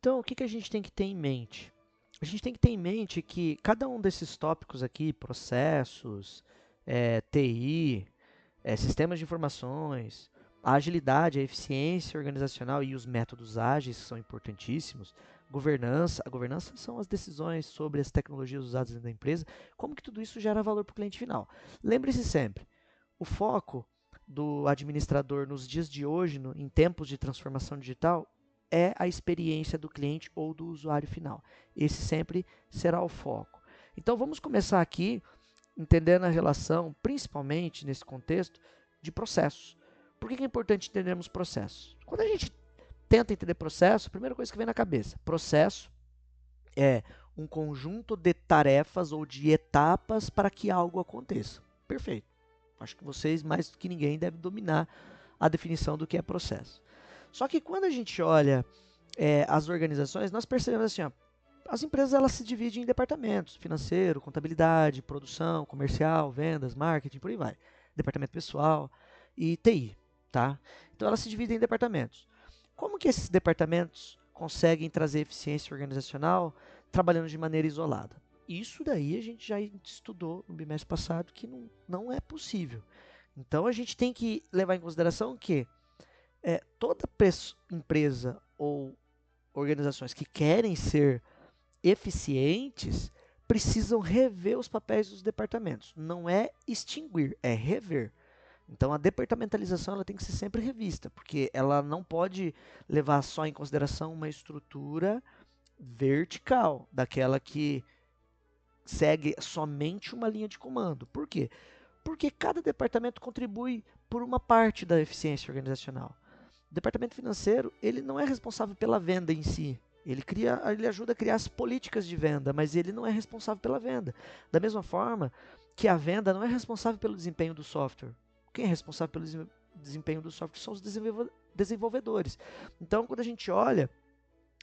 Então, o que que a gente tem que ter em mente? A gente tem que ter em mente que cada um desses tópicos aqui, processos, TI, sistemas de informações, a agilidade, a eficiência organizacional e os métodos ágeis que são importantíssimos, governança, a governança são as decisões sobre as tecnologias usadas dentro da empresa, como que tudo isso gera valor para o cliente final. Lembre-se sempre, o foco do administrador nos dias de hoje, em tempos de transformação digital, é a experiência do cliente ou do usuário final. Esse sempre será o foco. Então vamos começar aqui entendendo a relação, principalmente nesse contexto, de processos. Por que é importante entendermos processos? Quando a gente tenta entender processo, a primeira coisa que vem na cabeça, processo é um conjunto de tarefas ou de etapas para que algo aconteça. Perfeito. Acho que vocês, mais do que ninguém, devem dominar a definição do que é processo. Só que quando a gente olha as organizações, nós percebemos assim, ó, as empresas elas se dividem em departamentos: financeiro, contabilidade, produção, comercial, vendas, marketing, por aí vai. Departamento pessoal e TI, tá? Então elas se dividem em departamentos. Como que esses departamentos conseguem trazer eficiência organizacional trabalhando de maneira isolada? Isso daí a gente já estudou no bimestre passado que não é possível. Então a gente tem que levar em consideração que toda empresa ou organizações que querem ser eficientes precisam rever os papéis dos departamentos. Não é extinguir, é rever. Então a departamentalização ela tem que ser sempre revista, porque ela não pode levar só em consideração uma estrutura vertical, daquela que segue somente uma linha de comando. Por quê? Porque cada departamento contribui por uma parte da eficiência organizacional. O departamento financeiro, ele não é responsável pela venda em si. Ele ajuda a criar as políticas de venda, mas ele não é responsável pela venda. Da mesma forma que a venda não é responsável pelo desempenho do software. Quem é responsável pelo desempenho do software são os desenvolvedores. Então, quando a gente olha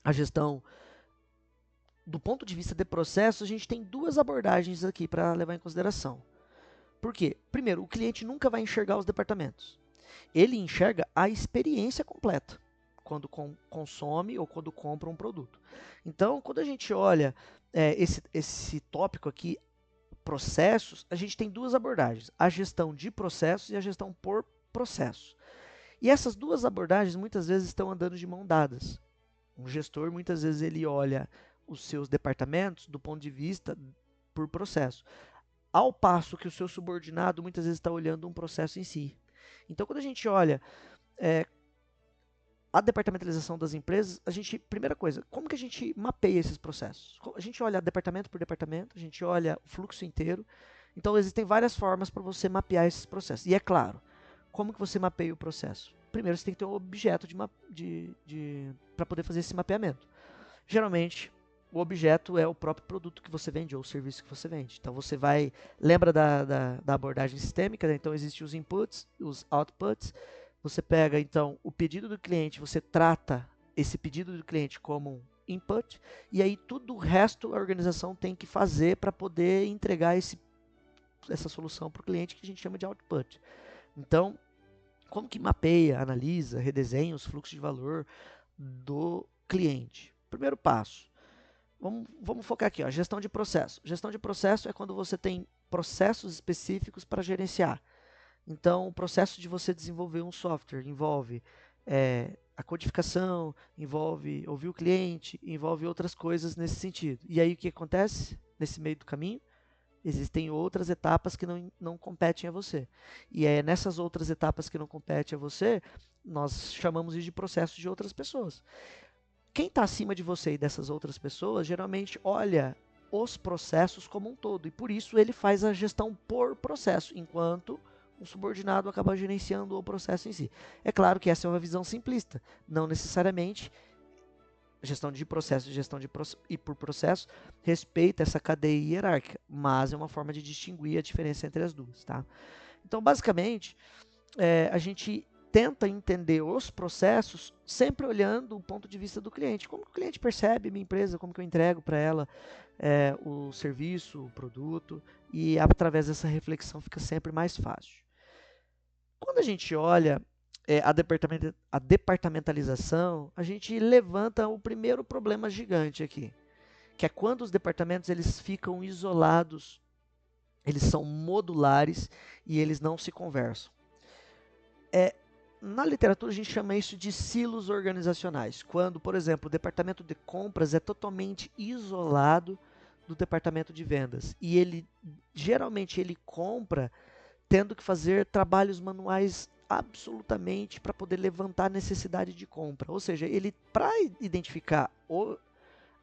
a gestão do ponto de vista de processo, a gente tem duas abordagens aqui para levar em consideração. Por quê? Primeiro, o cliente nunca vai enxergar os departamentos. Ele enxerga a experiência completa quando consome ou quando compra um produto. Então, quando a gente olha esse tópico aqui, processos, a gente tem duas abordagens: a gestão de processos e a gestão por processo. E essas duas abordagens muitas vezes estão andando de mão dadas. Um gestor muitas vezes ele olha os seus departamentos do ponto de vista por processo, ao passo que o seu subordinado muitas vezes está olhando um processo em si. Então, quando a gente olha a departamentalização das empresas, primeira coisa, como que a gente mapeia esses processos? A gente olha departamento por departamento, a gente olha o fluxo inteiro. Então, existem várias formas para você mapear esses processos. E é claro, como que você mapeia o processo? Primeiro, você tem que ter um objeto para poder fazer esse mapeamento. Geralmente, o objeto é o próprio produto que você vende ou o serviço que você vende. Então, você vai... Lembra da abordagem sistêmica? Né? Então, existem os inputs, os outputs. Você pega, então, o pedido do cliente, você trata esse pedido do cliente como um input, e aí tudo o resto a organização tem que fazer para poder entregar essa solução para o cliente, que a gente chama de output. Então, como que mapeia, analisa, redesenha os fluxos de valor do cliente? Primeiro passo, vamos focar aqui, ó, gestão de processo. Gestão de processo é quando você tem processos específicos para gerenciar. Então, o processo de você desenvolver um software envolve a codificação, envolve ouvir o cliente, envolve outras coisas nesse sentido. E aí o que acontece nesse meio do caminho? Existem outras etapas que não competem a você. E é nessas outras etapas que não competem a você, nós chamamos isso de processos de outras pessoas. Quem está acima de você e dessas outras pessoas, geralmente olha os processos como um todo. E por isso ele faz a gestão por processo, enquanto um subordinado acaba gerenciando o processo em si. É claro que essa é uma visão simplista. Não necessariamente gestão de processo e por processo respeita essa cadeia hierárquica, mas é uma forma de distinguir a diferença entre as duas. Tá? Então, basicamente, a gente tenta entender os processos sempre olhando o ponto de vista do cliente. Como que o cliente percebe minha empresa, como que eu entrego para ela o serviço, o produto, e através dessa reflexão fica sempre mais fácil. Quando a gente olha a departamentalização, a gente levanta o primeiro problema gigante aqui, que é quando os departamentos eles ficam isolados, eles são modulares e eles não se conversam. Na literatura a gente chama isso de silos organizacionais, quando, por exemplo, o departamento de compras é totalmente isolado do departamento de vendas e ele geralmente ele compra tendo que fazer trabalhos manuais absolutamente para poder levantar a necessidade de compra. Ou seja, ele para identificar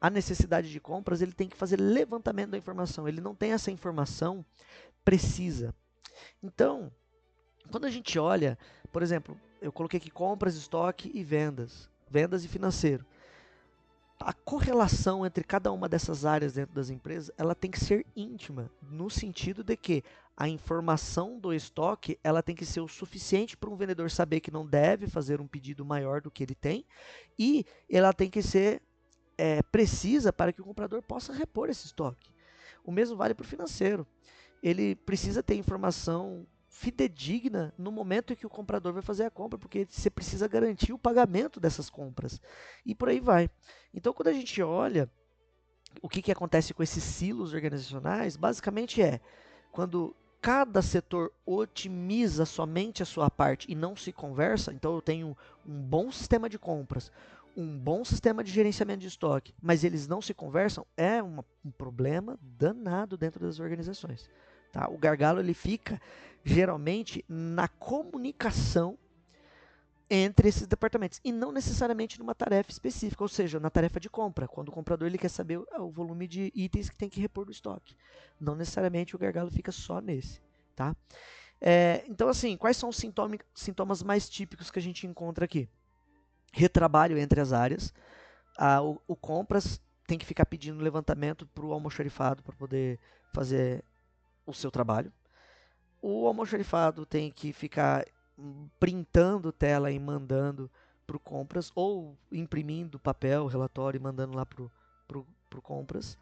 a necessidade de compras, ele tem que fazer levantamento da informação. Ele não tem essa informação precisa. Então, quando a gente olha, por exemplo, eu coloquei aqui compras, estoque e vendas e financeiro. A correlação entre cada uma dessas áreas dentro das empresas, ela tem que ser íntima, no sentido de que a informação do estoque, ela tem que ser o suficiente para um vendedor saber que não deve fazer um pedido maior do que ele tem, e ela tem que ser precisa para que o comprador possa repor esse estoque. O mesmo vale para o financeiro. Ele precisa ter informação fidedigna no momento em que o comprador vai fazer a compra, porque você precisa garantir o pagamento dessas compras. E por aí vai. Então, quando a gente olha o que acontece com esses silos organizacionais, basicamente quando cada setor otimiza somente a sua parte e não se conversa, então eu tenho um bom sistema de compras, um bom sistema de gerenciamento de estoque, mas eles não se conversam, é um problema danado dentro das organizações. Tá? O gargalo ele fica geralmente na comunicação entre esses departamentos e não necessariamente numa tarefa específica, ou seja, na tarefa de compra, quando o comprador ele quer saber o volume de itens que tem que repor do estoque. Não necessariamente o gargalo fica só nesse. Tá? Então, assim, quais são os sintomas mais típicos que a gente encontra aqui? Retrabalho entre as áreas. O compras tem que ficar pedindo levantamento para o almoxarifado para poder fazer o seu trabalho. O almoxarifado tem que ficar printando tela e mandando para o compras, ou imprimindo papel, relatório e mandando lá para o compras.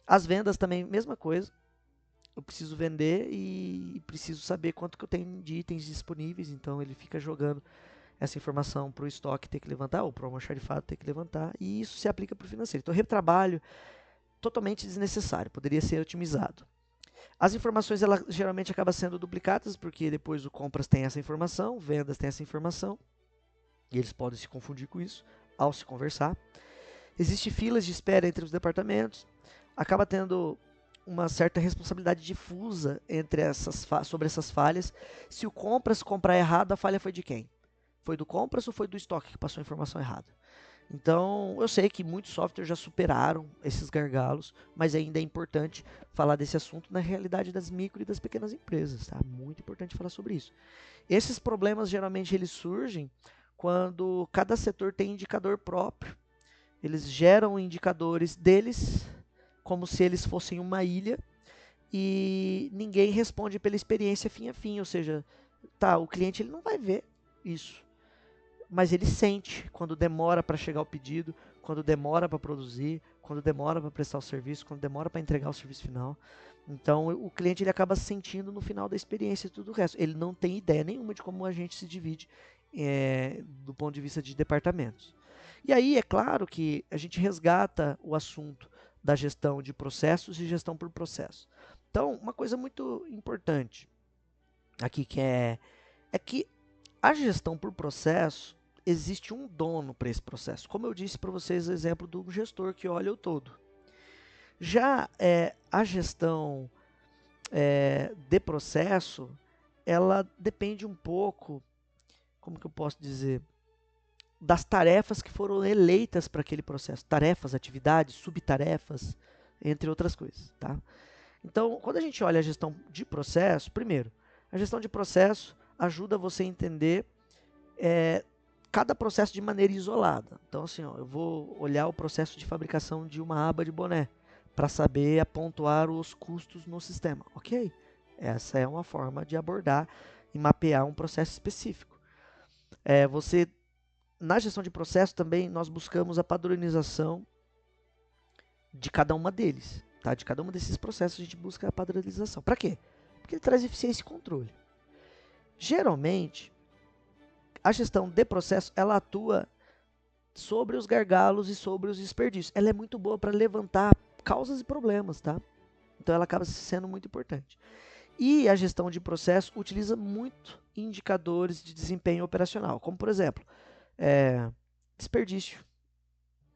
As vendas também, mesma coisa. Eu preciso vender e preciso saber quanto que eu tenho de itens disponíveis, então ele fica jogando essa informação para o estoque ter que levantar, ou para o almoxarifado ter que levantar, e isso se aplica para o financeiro. Então, retrabalho totalmente desnecessário, poderia ser otimizado. As informações ela geralmente acabam sendo duplicadas, porque depois o compras tem essa informação, vendas tem essa informação, e eles podem se confundir com isso ao se conversar. Existem filas de espera entre os departamentos, acaba tendo uma certa responsabilidade difusa sobre essas falhas. Se o compras comprar errado, a falha foi de quem? Foi do compras ou foi do estoque que passou a informação errada? Então, eu sei que muitos softwares já superaram esses gargalos, mas ainda é importante falar desse assunto na realidade das micro e das pequenas empresas, tá? Muito importante falar sobre isso. Esses problemas geralmente eles surgem quando cada setor tem indicador próprio. Eles geram indicadores deles como se eles fossem uma ilha e ninguém responde pela experiência fim a fim, ou seja, o cliente ele não vai ver isso, mas ele sente quando demora para chegar o pedido, quando demora para produzir, quando demora para prestar o serviço, quando demora para entregar o serviço final. Então o cliente ele acaba sentindo no final da experiência e tudo o resto. Ele não tem ideia nenhuma de como a gente se divide do ponto de vista de departamentos. E aí é claro que a gente resgata o assunto da gestão de processos e gestão por processo. Então, uma coisa muito importante aqui é que a gestão por processo, existe um dono para esse processo. Como eu disse para vocês, o exemplo do gestor que olha o todo. Já a gestão de processo, ela depende um pouco, como que eu posso dizer, das tarefas que foram eleitas para aquele processo. Tarefas, atividades, subtarefas, entre outras coisas. Tá? Então, quando a gente olha a gestão de processo, primeiro, a gestão de processo ajuda você a entender cada processo de maneira isolada. Então, assim, eu vou olhar o processo de fabricação de uma aba de boné para saber apontar os custos no sistema. Ok? Essa é uma forma de abordar e mapear um processo específico. Na gestão de processo também nós buscamos a padronização de cada uma deles. Tá? De cada um desses processos a gente busca a padronização. Para quê? Porque ele traz eficiência e controle. Geralmente, a gestão de processo, ela atua sobre os gargalos e sobre os desperdícios. Ela é muito boa para levantar causas e problemas, tá? Então ela acaba sendo muito importante. E a gestão de processo utiliza muito indicadores de desempenho operacional, como por exemplo, desperdício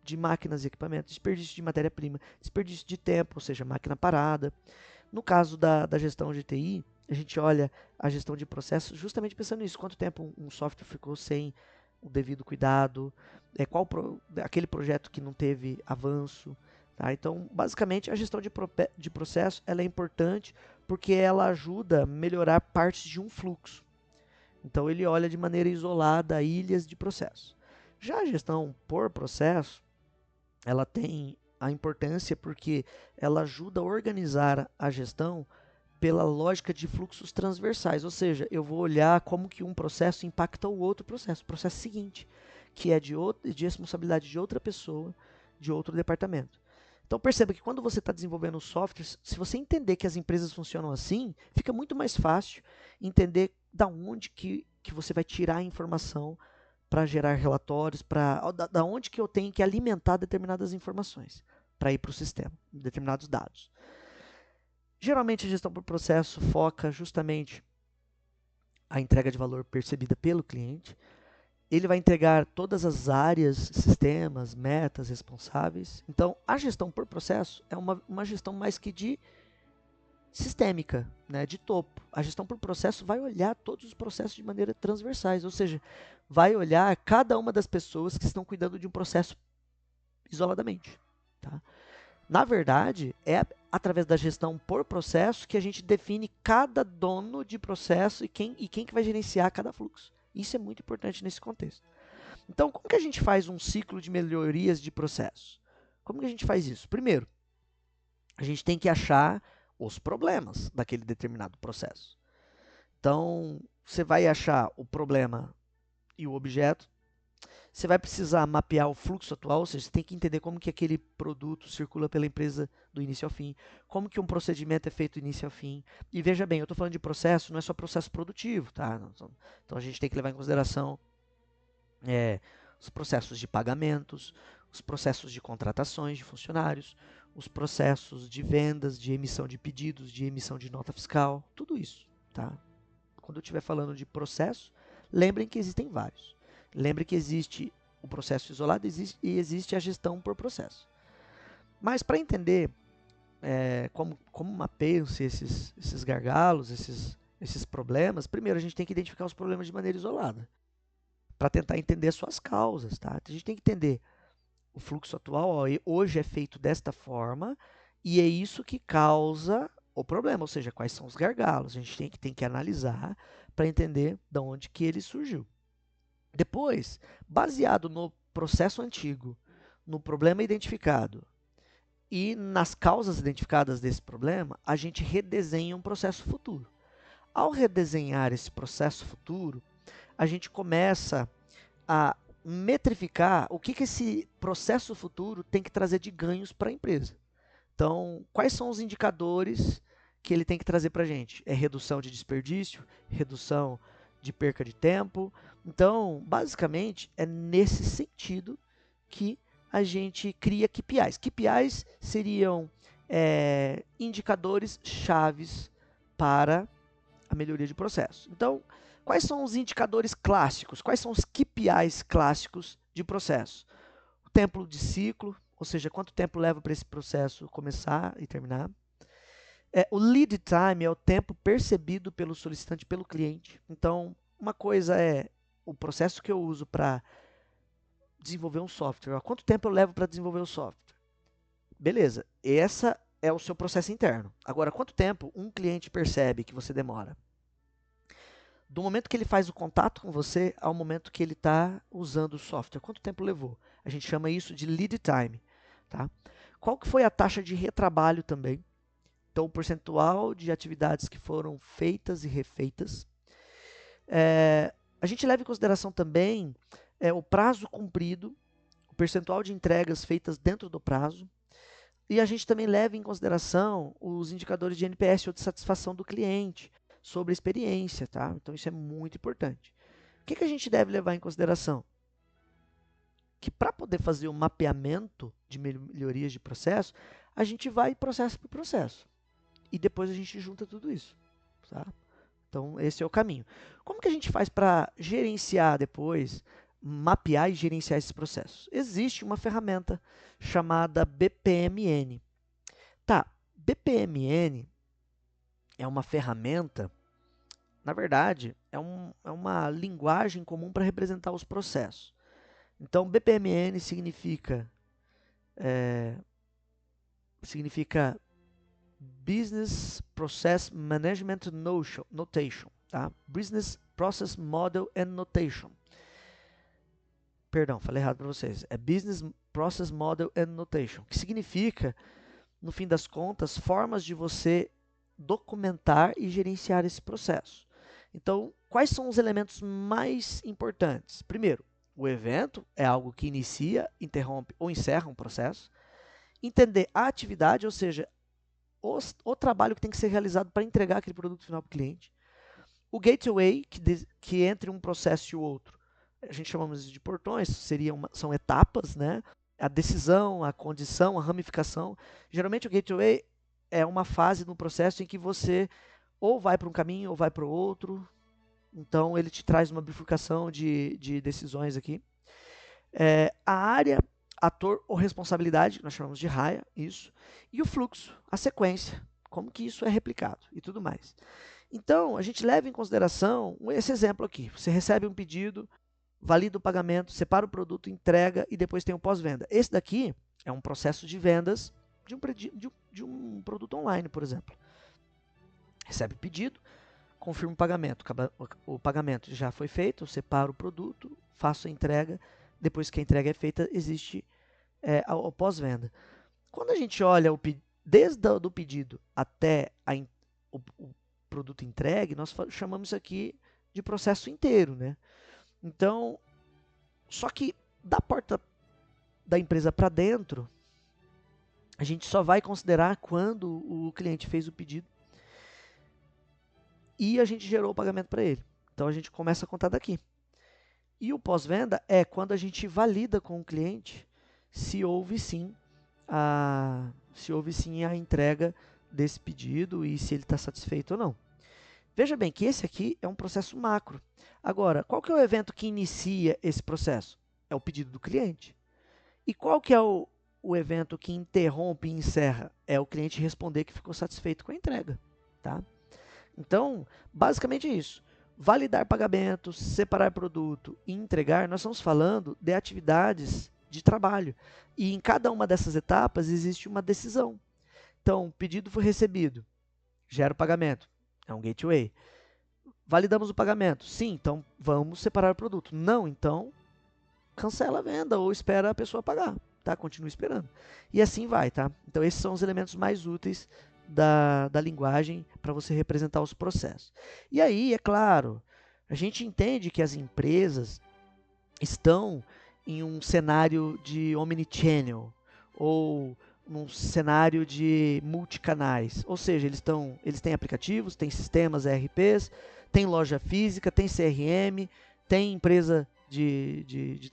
de máquinas e equipamentos, desperdício de matéria-prima, desperdício de tempo, ou seja, máquina parada. No caso da gestão de TI, a gente olha a gestão de processo justamente pensando nisso, quanto tempo um software ficou sem o devido cuidado, aquele projeto que não teve avanço. Tá? Então, basicamente, a gestão de processo ela é importante porque ela ajuda a melhorar partes de um fluxo. Então, ele olha de maneira isolada ilhas de processo. Já a gestão por processo, ela tem a importância porque ela ajuda a organizar a gestão pela lógica de fluxos transversais, ou seja, eu vou olhar como que um processo impacta o outro processo, o processo seguinte, que é de responsabilidade de outra pessoa, de outro departamento. Então perceba que quando você está desenvolvendo softwares, se você entender que as empresas funcionam assim, fica muito mais fácil entender da onde que você vai tirar a informação para gerar relatórios, da onde que eu tenho que alimentar determinadas informações para ir para o sistema, determinados dados. Geralmente a gestão por processo foca justamente a entrega de valor percebida pelo cliente. Ele vai entregar todas as áreas, sistemas, metas, responsáveis. Então, a gestão por processo é uma gestão mais que de sistêmica, né, de topo. A gestão por processo vai olhar todos os processos de maneira transversais, ou seja, vai olhar cada uma das pessoas que estão cuidando de um processo isoladamente. Tá? Na verdade, é através da gestão por processo que a gente define cada dono de processo e quem que vai gerenciar cada fluxo. Isso é muito importante nesse contexto. Então, como que a gente faz um ciclo de melhorias de processo? Como que a gente faz isso? Primeiro, a gente tem que achar os problemas daquele determinado processo. Então, você vai achar o problema e o objeto. Você vai precisar mapear o fluxo atual, ou seja, você tem que entender como que aquele produto circula pela empresa do início ao fim, como que um procedimento é feito do início ao fim. E veja bem, eu estou falando de processo, não é só processo produtivo, tá? Então a gente tem que levar em consideração os processos de pagamentos, os processos de contratações de funcionários, os processos de vendas, de emissão de pedidos, de emissão de nota fiscal, tudo isso, tá? Quando eu estiver falando de processo, lembrem que existem vários. Lembre que existe o processo isolado e existe a gestão por processo. Mas para entender como mapeiam-se esses gargalos, esses problemas, primeiro a gente tem que identificar os problemas de maneira isolada, para tentar entender as suas causas. Tá? A gente tem que entender o fluxo atual, hoje é feito desta forma, e é isso que causa o problema, ou seja, quais são os gargalos. A gente tem que analisar para entender de onde que ele surgiu. Depois, baseado no processo antigo, no problema identificado e nas causas identificadas desse problema, a gente redesenha um processo futuro. Ao redesenhar esse processo futuro, a gente começa a metrificar o que esse processo futuro tem que trazer de ganhos para a empresa. Então, quais são os indicadores que ele tem que trazer para a gente? É redução de desperdício, redução de perca de tempo. Então, basicamente, é nesse sentido que a gente cria KPIs. KPIs seriam indicadores chaves para a melhoria de processo. Então, quais são os indicadores clássicos? Quais são os KPIs clássicos de processo? O tempo de ciclo, ou seja, quanto tempo leva para esse processo começar e terminar. O lead time é o tempo percebido pelo solicitante, pelo cliente. Então, uma coisa é o processo que eu uso para desenvolver um software. Quanto tempo eu levo para desenvolver o software? Beleza, essa é o seu processo interno. Agora, quanto tempo um cliente percebe que você demora? Do momento que ele faz o contato com você ao momento que ele está usando o software. Quanto tempo levou? A gente chama isso de lead time. Tá? Qual que foi a taxa de retrabalho também? Então, o percentual de atividades que foram feitas e refeitas. A gente leva em consideração também o prazo cumprido, o percentual de entregas feitas dentro do prazo. E a gente também leva em consideração os indicadores de NPS ou de satisfação do cliente sobre a experiência. Tá? Então, isso é muito importante. que a gente deve levar em consideração? Que para poder fazer o mapeamento de melhorias de processo, a gente vai processo por processo. E depois a gente junta tudo isso. Tá? Então, esse é o caminho. Como que a gente faz para gerenciar depois, mapear e gerenciar esses processos? Existe uma ferramenta chamada BPMN. Tá, BPMN é uma ferramenta, na verdade, é uma linguagem comum para representar os processos. Então, BPMN significa Business Process Management Notation, tá? Business Process Model and Notation. Perdão, falei errado para vocês. É Business Process Model and Notation, que significa, no fim das contas, formas de você documentar e gerenciar esse processo. Então, quais são os elementos mais importantes? Primeiro, o evento é algo que inicia, interrompe ou encerra um processo. Entender a atividade, ou seja, o trabalho que tem que ser realizado para entregar aquele produto final para o cliente. O gateway, que entre um processo e o outro, a gente chamamos de portões, são etapas, né? A decisão, a condição, a ramificação. Geralmente o gateway é uma fase no processo em que você ou vai para um caminho ou vai para o outro. Então ele te traz uma bifurcação de decisões aqui. A área, ator ou responsabilidade, que nós chamamos de raia, isso. E o fluxo, a sequência, como que isso é replicado e tudo mais. Então, a gente leva em consideração esse exemplo aqui. Você recebe um pedido, valida o pagamento, separa o produto, entrega e depois tem o pós-venda. Esse daqui é um processo de vendas de um produto online, por exemplo. Recebe o pedido, confirma o pagamento. O pagamento já foi feito, separa o produto, faço a entrega. Depois que a entrega é feita, existe o pós-venda. Quando a gente olha desde o pedido até o produto entregue, nós chamamos isso aqui de processo inteiro, né? Então, só que da porta da empresa para dentro, a gente só vai considerar quando o cliente fez o pedido e a gente gerou o pagamento para ele. Então, a gente começa a contar daqui. E o pós-venda é quando a gente valida com o cliente se houve sim a entrega desse pedido e se ele está satisfeito ou não. Veja bem que esse aqui é um processo macro. Agora, qual que é o evento que inicia esse processo? É o pedido do cliente. E qual que é o evento que interrompe e encerra? É o cliente responder que ficou satisfeito com a entrega. Tá? Então, basicamente é isso. Validar pagamentos, separar produto e entregar, nós estamos falando de atividades de trabalho. E em cada uma dessas etapas existe uma decisão. Então, o pedido foi recebido, gera o pagamento, é um gateway. Validamos o pagamento, sim, então vamos separar o produto. Não, então cancela a venda ou espera a pessoa pagar, tá? Continua esperando. E assim vai, tá? Então esses são os elementos mais úteis da linguagem para você representar os processos. E aí, é claro, a gente entende que as empresas estão em um cenário de omnichannel ou num cenário de multicanais. Ou seja, eles têm aplicativos, têm sistemas ERPs, tem loja física, tem CRM, tem empresa de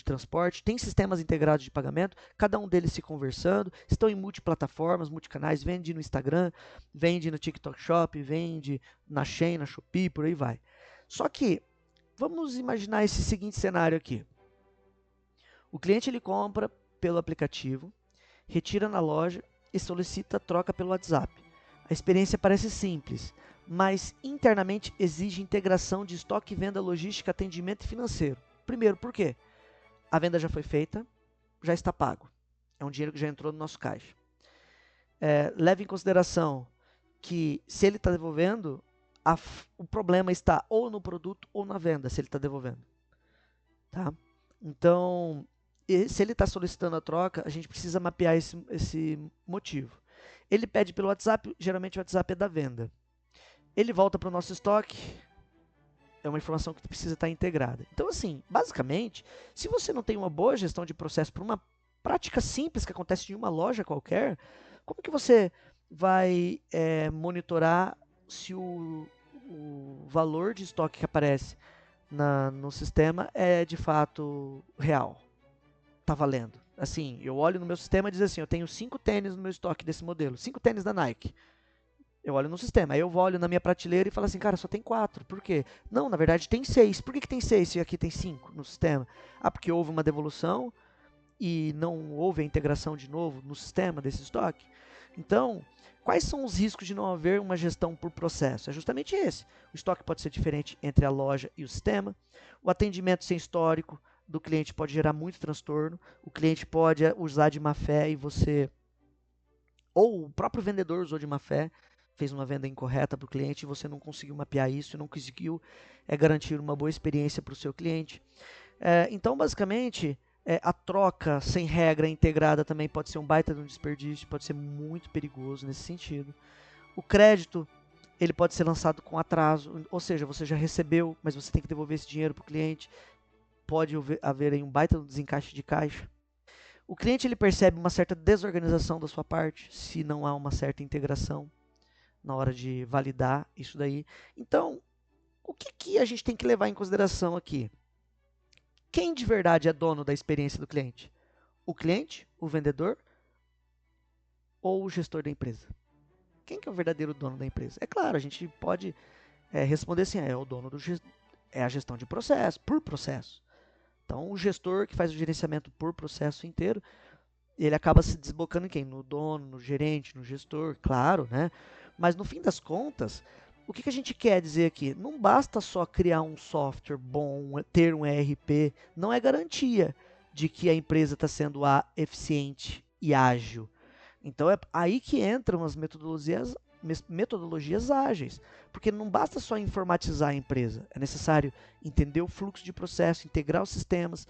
transporte, tem sistemas integrados de pagamento, cada um deles se conversando, estão em multiplataformas, multicanais, vende no Instagram, vende no TikTok Shop, vende na Shein, na Shopee, por aí vai. Só que, vamos imaginar esse seguinte cenário aqui. O cliente ele compra pelo aplicativo, retira na loja e solicita troca pelo WhatsApp. A experiência parece simples, mas internamente exige integração de estoque, venda, logística, atendimento e financeiro. Primeiro, por quê? A venda já foi feita, já está pago. É um dinheiro que já entrou no nosso caixa. Leve em consideração que se ele está devolvendo, o problema está ou no produto ou na venda, se ele está devolvendo. Tá? Então, se ele está solicitando a troca, a gente precisa mapear esse motivo. Ele pede pelo WhatsApp, geralmente o WhatsApp é da venda. Ele volta para o nosso estoque, é uma informação que precisa estar integrada. Então, assim, basicamente, se você não tem uma boa gestão de processo para uma prática simples que acontece em uma loja qualquer, como que você vai monitorar se o valor de estoque que aparece no sistema é de fato real. Tá valendo. Assim, eu olho no meu sistema e diz assim, eu tenho 5 tênis no meu estoque desse modelo, 5 tênis da Nike. Eu olho no sistema, aí eu olho na minha prateleira e falo assim, cara, só tem 4. Por quê? Não, na verdade tem 6. Por que tem 6 se aqui tem 5 no sistema? Ah, porque houve uma devolução e não houve a integração de novo no sistema desse estoque. Então, quais são os riscos de não haver uma gestão por processo? É justamente esse. O estoque pode ser diferente entre a loja e o sistema. O atendimento sem histórico do cliente pode gerar muito transtorno. O cliente pode usar de má fé e você... Ou o próprio vendedor usou de má fé, fez uma venda incorreta para o cliente e você não conseguiu mapear isso, não conseguiu garantir uma boa experiência para o seu cliente. Então, basicamente, a troca sem regra integrada também pode ser um baita de um desperdício, pode ser muito perigoso nesse sentido. O crédito, ele pode ser lançado com atraso, ou seja, você já recebeu, mas você tem que devolver esse dinheiro para o cliente. Pode haver aí um baita desencaixe de caixa. O cliente ele percebe uma certa desorganização da sua parte, se não há uma certa integração na hora de validar isso daí. Então, o que a gente tem que levar em consideração aqui? Quem de verdade é dono da experiência do cliente? O cliente, o vendedor ou o gestor da empresa? Quem que é o verdadeiro dono da empresa? É claro, a gente pode responder assim, é o dono é a gestão de processo, por processo. Então, o gestor que faz o gerenciamento por processo inteiro, ele acaba se desbocando em quem? No dono, no gerente, no gestor, claro, né? Mas no fim das contas, o que a gente quer dizer aqui? Não basta só criar um software bom, ter um ERP, não é garantia de que a empresa está sendo eficiente e ágil. Então é aí que entram as metodologias ágeis, porque não basta só informatizar a empresa, é necessário entender o fluxo de processo, integrar os sistemas,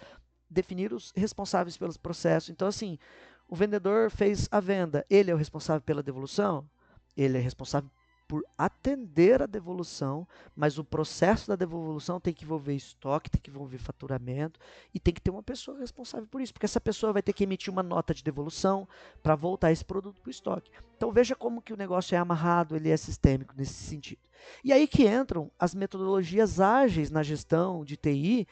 definir os responsáveis pelos processos. Então, assim, o vendedor fez a venda, ele é o responsável pela devolução? Ele é responsável por atender a devolução, mas o processo da devolução tem que envolver estoque, tem que envolver faturamento e tem que ter uma pessoa responsável por isso, porque essa pessoa vai ter que emitir uma nota de devolução para voltar esse produto para o estoque. Então veja como que o negócio é amarrado, ele é sistêmico nesse sentido. E aí que entram as metodologias ágeis na gestão de TI,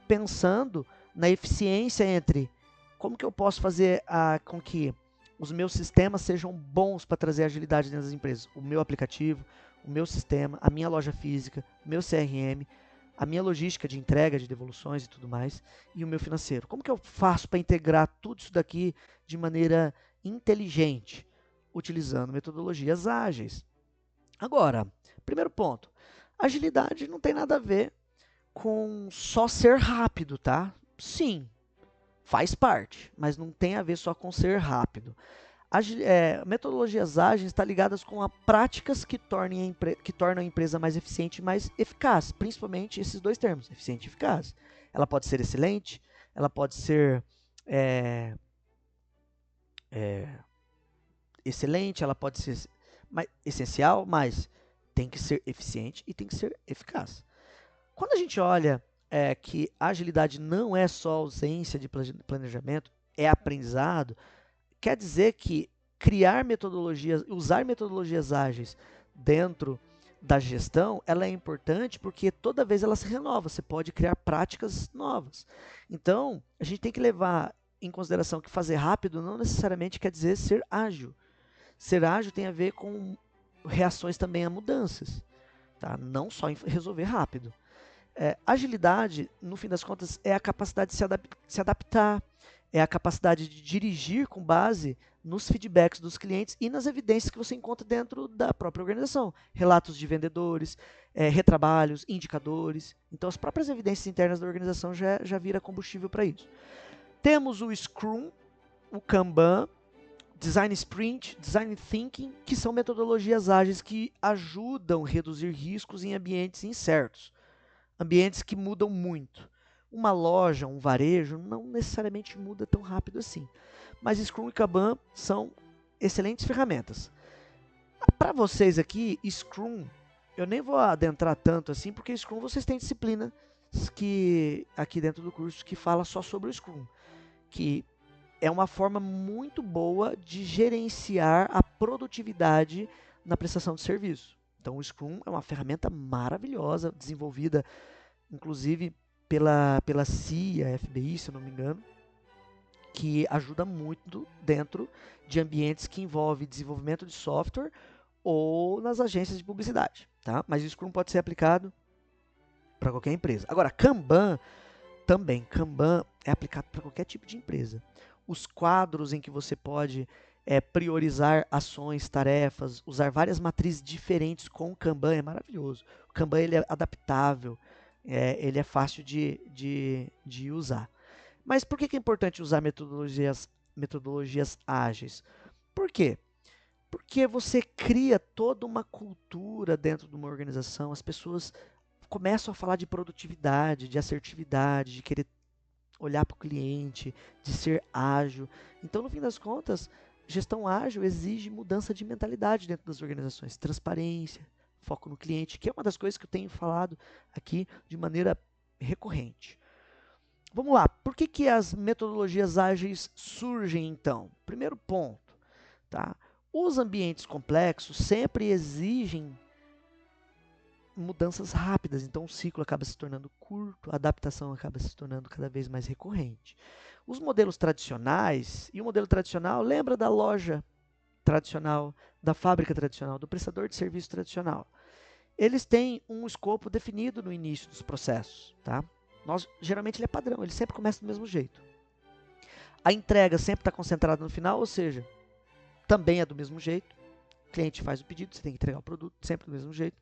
pensando na eficiência entre como que eu posso fazer com que os meus sistemas sejam bons para trazer agilidade dentro das empresas. O meu aplicativo, o meu sistema, a minha loja física, o meu CRM, a minha logística de entrega, de devoluções e tudo mais, e o meu financeiro. Como que eu faço para integrar tudo isso daqui de maneira inteligente, utilizando metodologias ágeis? Agora, primeiro ponto, agilidade não tem nada a ver com só ser rápido, tá? Sim, faz parte, mas não tem a ver só com ser rápido. Metodologias ágeis estão ligadas com práticas que tornam a empresa mais eficiente e mais eficaz, principalmente esses dois termos, eficiente e eficaz. Ela pode ser excelente, ela pode ser é, é, excelente, ela pode ser essencial, mas tem que ser eficiente e tem que ser eficaz. Quando a gente olha que a agilidade não é só ausência de planejamento, é aprendizado, quer dizer que criar metodologias, usar metodologias ágeis dentro da gestão, ela é importante porque toda vez ela se renova, você pode criar práticas novas. Então, a gente tem que levar em consideração que fazer rápido não necessariamente quer dizer ser ágil. Ser ágil tem a ver com reações também a mudanças, tá? Não só resolver rápido. Agilidade, no fim das contas, é a capacidade de se adaptar, é a capacidade de dirigir com base nos feedbacks dos clientes e nas evidências que você encontra dentro da própria organização. Relatos de vendedores, retrabalhos, indicadores. Então, as próprias evidências internas da organização já vira combustível para isso. Temos o Scrum, o Kanban, Design Sprint, Design Thinking, que são metodologias ágeis que ajudam a reduzir riscos em ambientes incertos. Ambientes que mudam muito. Uma loja, um varejo, não necessariamente muda tão rápido assim. Mas Scrum e Kanban são excelentes ferramentas. Para vocês aqui, Scrum, eu nem vou adentrar tanto assim, porque Scrum vocês têm disciplina que aqui dentro do curso que fala só sobre o Scrum, que é uma forma muito boa de gerenciar a produtividade na prestação de serviço. Então o Scrum é uma ferramenta maravilhosa, desenvolvida inclusive pela CIA, FBI, se eu não me engano, que ajuda muito dentro de ambientes que envolvem desenvolvimento de software ou nas agências de publicidade, tá? Mas o Scrum pode ser aplicado para qualquer empresa. Agora, Kanban também. Kanban é aplicado para qualquer tipo de empresa. Os quadros em que você pode priorizar ações, tarefas, usar várias matrizes diferentes com o Kanban é maravilhoso. O Kanban ele é adaptável, ele é fácil de usar. Mas por que é importante usar metodologias ágeis? Por quê? Porque você cria toda uma cultura dentro de uma organização, as pessoas começam a falar de produtividade, de assertividade, de querer olhar para o cliente, de ser ágil. Então, no fim das contas, gestão ágil exige mudança de mentalidade dentro das organizações, transparência, foco no cliente, que é uma das coisas que eu tenho falado aqui de maneira recorrente. Vamos lá, por que as metodologias ágeis surgem então? Primeiro ponto, tá? Os ambientes complexos sempre exigem mudanças rápidas, então o ciclo acaba se tornando curto, a adaptação acaba se tornando cada vez mais recorrente. Os modelos tradicionais, e o modelo tradicional lembra da loja tradicional, da fábrica tradicional, do prestador de serviço tradicional. Eles têm um escopo definido no início dos processos, tá? Geralmente ele é padrão, ele sempre começa do mesmo jeito. A entrega sempre está concentrada no final, ou seja, também é do mesmo jeito. O cliente faz o pedido, você tem que entregar o produto sempre do mesmo jeito.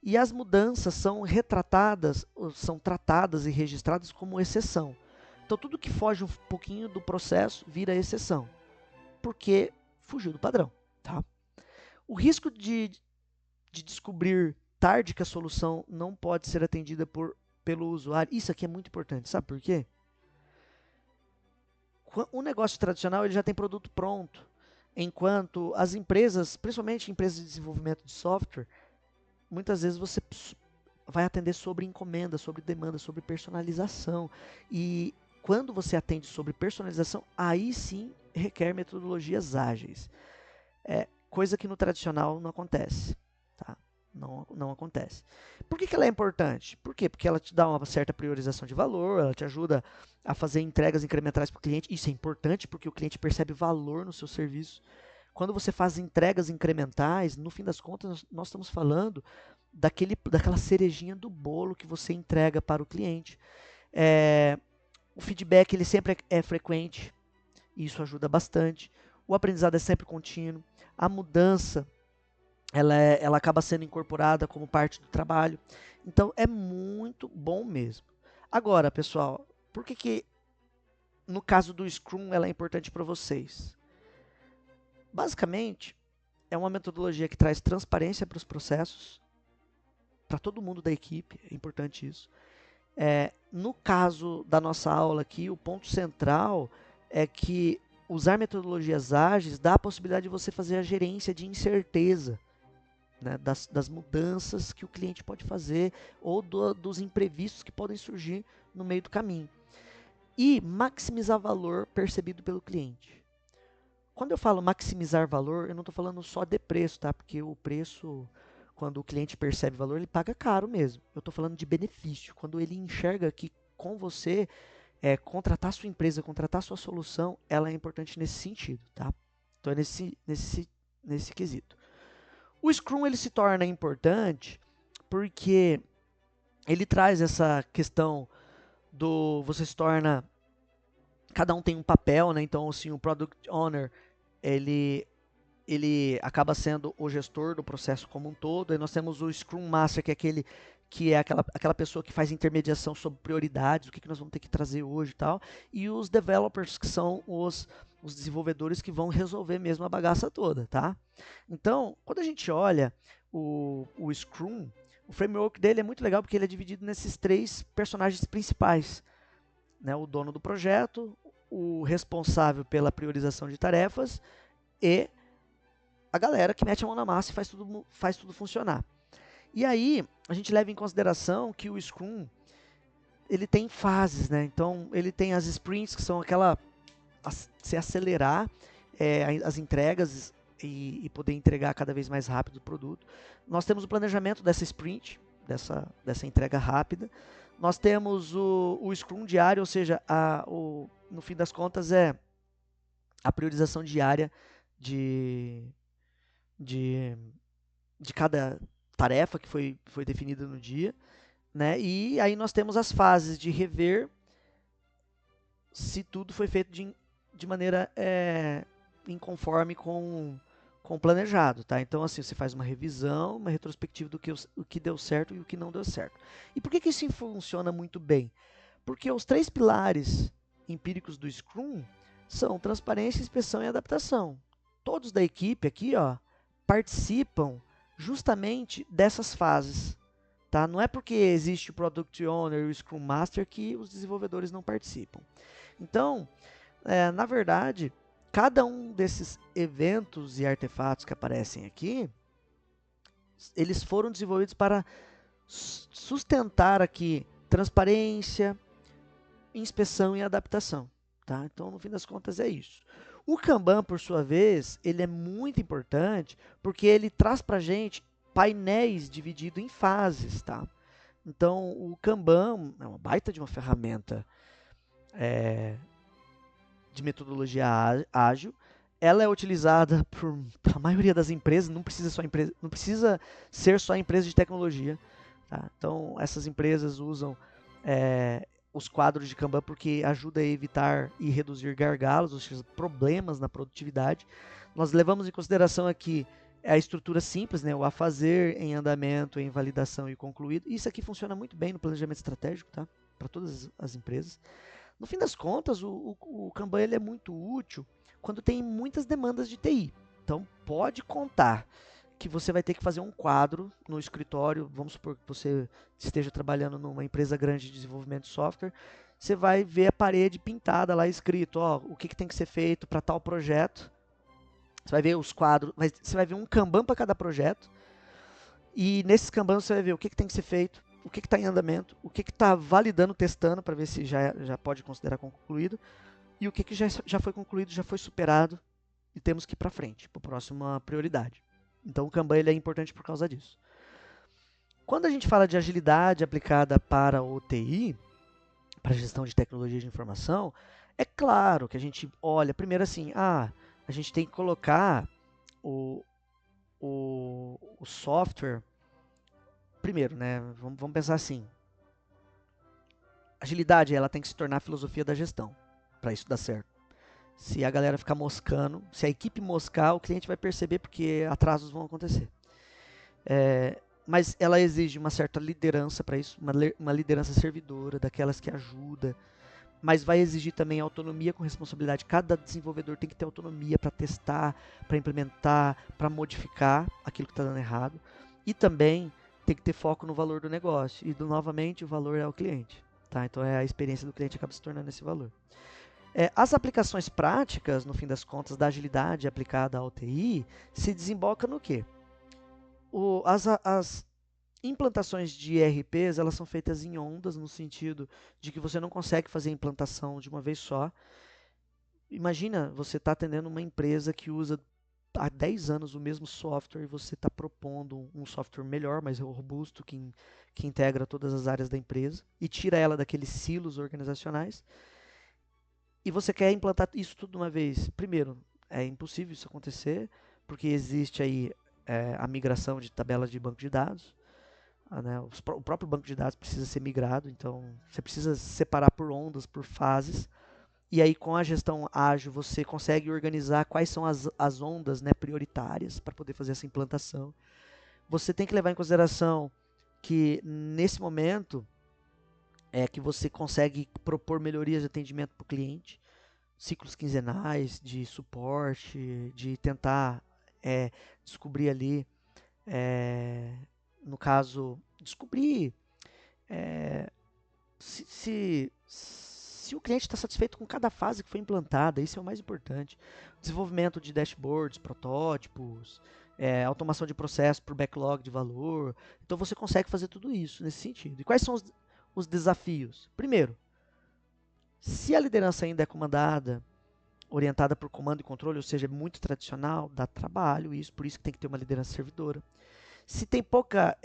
E as mudanças são retratadas, são tratadas e registradas como exceção. Então tudo que foge um pouquinho do processo vira exceção, porque fugiu do padrão. Tá? O risco de descobrir tarde que a solução não pode ser atendida pelo usuário, isso aqui é muito importante, sabe por quê? O negócio tradicional ele já tem produto pronto, enquanto as empresas, principalmente empresas de desenvolvimento de software, muitas vezes você vai atender sobre encomenda, sobre demanda, sobre personalização. E quando você atende sobre personalização, aí sim requer metodologias ágeis. Coisa que no tradicional não acontece. Tá? Não acontece. Por que ela é importante? Por quê? Porque ela te dá uma certa priorização de valor, ela te ajuda a fazer entregas incrementais para o cliente. Isso é importante porque o cliente percebe valor no seu serviço. Quando você faz entregas incrementais, no fim das contas, nós estamos falando daquela cerejinha do bolo que você entrega para o cliente. O feedback ele sempre é frequente, e isso ajuda bastante. O aprendizado é sempre contínuo. A mudança ela acaba sendo incorporada como parte do trabalho. Então é muito bom mesmo. Agora, pessoal, por que no caso do Scrum ela é importante para vocês? Basicamente, é uma metodologia que traz transparência para os processos, para todo mundo da equipe, é importante isso. No caso da nossa aula aqui, o ponto central é que usar metodologias ágeis dá a possibilidade de você fazer a gerência de incerteza, né, das mudanças que o cliente pode fazer ou dos imprevistos que podem surgir no meio do caminho. E maximizar valor percebido pelo cliente. Quando eu falo maximizar valor, eu não estou falando só de preço, tá? Porque o preço, quando o cliente percebe valor, ele paga caro mesmo. Eu estou falando de benefício. Quando ele enxerga que com você, contratar sua empresa, contratar sua solução, ela é importante nesse sentido, tá? Então é nesse quesito. O Scrum ele se torna importante porque ele traz essa questão você se torna, cada um tem um papel, né? Então assim, o Product Owner ele acaba sendo o gestor do processo como um todo. E nós temos o Scrum Master, que é aquela pessoa que faz intermediação sobre prioridades, o que nós vamos ter que trazer hoje e tal. E os developers, que são os desenvolvedores que vão resolver mesmo a bagaça toda, tá? Então, quando a gente olha o Scrum, o framework dele é muito legal porque ele é dividido nesses 3 personagens principais, né? O dono do projeto, o responsável pela priorização de tarefas e a galera que mete a mão na massa e faz tudo funcionar. E aí, a gente leva em consideração que o Scrum, ele tem fases, né? Então, ele tem as sprints, que são se acelerar as entregas e poder entregar cada vez mais rápido o produto. Nós temos o planejamento dessa sprint, dessa entrega rápida. Nós temos o Scrum diário, ou seja, no fim das contas é a priorização diária de, de, de cada tarefa que foi definida no dia, né? E aí nós temos as fases de rever se tudo foi feito de maneira em conforme com o planejado, tá? Então, assim, você faz uma revisão, uma retrospectiva do que o que deu certo e o que não deu certo. E por que que isso funciona muito bem? Porque os 3 pilares empíricos do Scrum são transparência, inspeção e adaptação. Todos da equipe aqui, ó, participam justamente dessas fases, tá? Não é porque existe o Product Owner e o Scrum Master que os desenvolvedores não participam. Então, na verdade, cada um desses eventos e artefatos que aparecem aqui, eles foram desenvolvidos para sustentar aqui transparência, inspeção e adaptação, tá? Então, no fim das contas, é isso. O Kanban, por sua vez, ele é muito importante porque ele traz para a gente painéis divididos em fases, tá? Então, o Kanban é uma baita de uma ferramenta de metodologia ágil. Ela é utilizada por a maioria das empresas, não precisa ser só empresa de tecnologia. Tá? Então, essas empresas usam os quadros de Kanban porque ajuda a evitar e reduzir gargalos, ou seja, problemas na produtividade. Nós levamos em consideração aqui a estrutura simples, né? O a fazer, em andamento, em validação e concluído. Isso aqui funciona muito bem no planejamento estratégico, tá? Para todas as empresas. No fim das contas, o Kanban ele é muito útil quando tem muitas demandas de TI. Então, pode contar que você vai ter que fazer um quadro no escritório. Vamos supor que você esteja trabalhando numa empresa grande de desenvolvimento de software. Você vai ver a parede pintada lá escrito, ó, o que tem que ser feito para tal projeto. Você vai ver os quadros, você vai ver um Kanban para cada projeto. E nesses Kanban você vai ver o que tem que ser feito, o que está em andamento, o que está validando, testando, para ver se já pode considerar concluído, e o que já foi concluído, já foi superado, e temos que ir para frente, para a próxima prioridade. Então o Kanban ele é importante por causa disso. Quando a gente fala de agilidade aplicada para o TI, para a gestão de tecnologia de informação, é claro que a gente olha primeiro assim, a gente tem que colocar o software primeiro, né? Vamos pensar assim. Agilidade, ela tem que se tornar a filosofia da gestão, para isso dar certo. Se a galera ficar moscando, se a equipe moscar, o cliente vai perceber porque atrasos vão acontecer. Mas ela exige uma certa liderança para isso, uma liderança servidora, daquelas que ajuda, mas vai exigir também autonomia com responsabilidade. Cada desenvolvedor tem que ter autonomia para testar, para implementar, para modificar aquilo que está dando errado. E também tem que ter foco no valor do negócio. E, novamente, o valor é o cliente. Tá? Então, a experiência do cliente acaba se tornando esse valor. As aplicações práticas, no fim das contas, da agilidade aplicada ao TI, se desemboca no quê? As implantações de ERPs, elas são feitas em ondas, no sentido de que você não consegue fazer a implantação de uma vez só. Imagina, você está atendendo uma empresa que usa há 10 anos o mesmo software e você está propondo um software melhor, mais robusto, que integra todas as áreas da empresa e tira ela daqueles silos organizacionais. E você quer implantar isso tudo de uma vez. Primeiro, é impossível isso acontecer, porque existe aí a migração de tabelas de banco de dados. Né? O próprio banco de dados precisa ser migrado, então você precisa separar por ondas, por fases. E aí, com a gestão ágil, você consegue organizar quais são as ondas, né, prioritárias para poder fazer essa implantação. Você tem que levar em consideração que, nesse momento, é que você consegue propor melhorias de atendimento para o cliente, ciclos quinzenais de suporte, de tentar descobrir ali, no caso, descobrir se o cliente está satisfeito com cada fase que foi implantada. Isso é o mais importante. Desenvolvimento de dashboards, protótipos, automação de processo por backlog de valor. Então você consegue fazer tudo isso nesse sentido. E quais são os desafios? Primeiro, se a liderança ainda é comandada, orientada por comando e controle, ou seja, muito tradicional, dá trabalho isso, por isso que tem que ter uma liderança servidora. Se tem pouca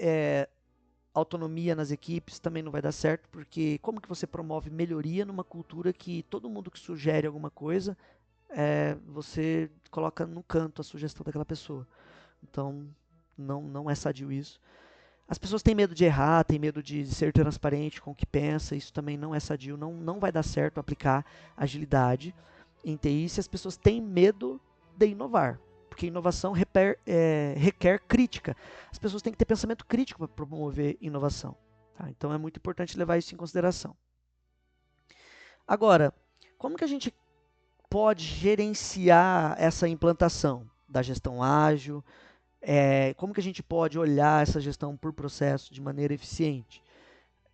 autonomia nas equipes também não vai dar certo, porque como que você promove melhoria numa cultura que todo mundo que sugere alguma coisa, você coloca no canto a sugestão daquela pessoa. Então, não é sadio isso. As pessoas têm medo de errar, têm medo de ser transparente com o que pensa, isso também não é sadio, não vai dar certo aplicar agilidade em TI se as pessoas têm medo de inovar, porque inovação requer crítica. As pessoas têm que ter pensamento crítico para promover inovação. Tá? Então é muito importante levar isso em consideração. Agora, como que a gente pode gerenciar essa implantação da gestão ágil? Como que a gente pode olhar essa gestão por processo de maneira eficiente?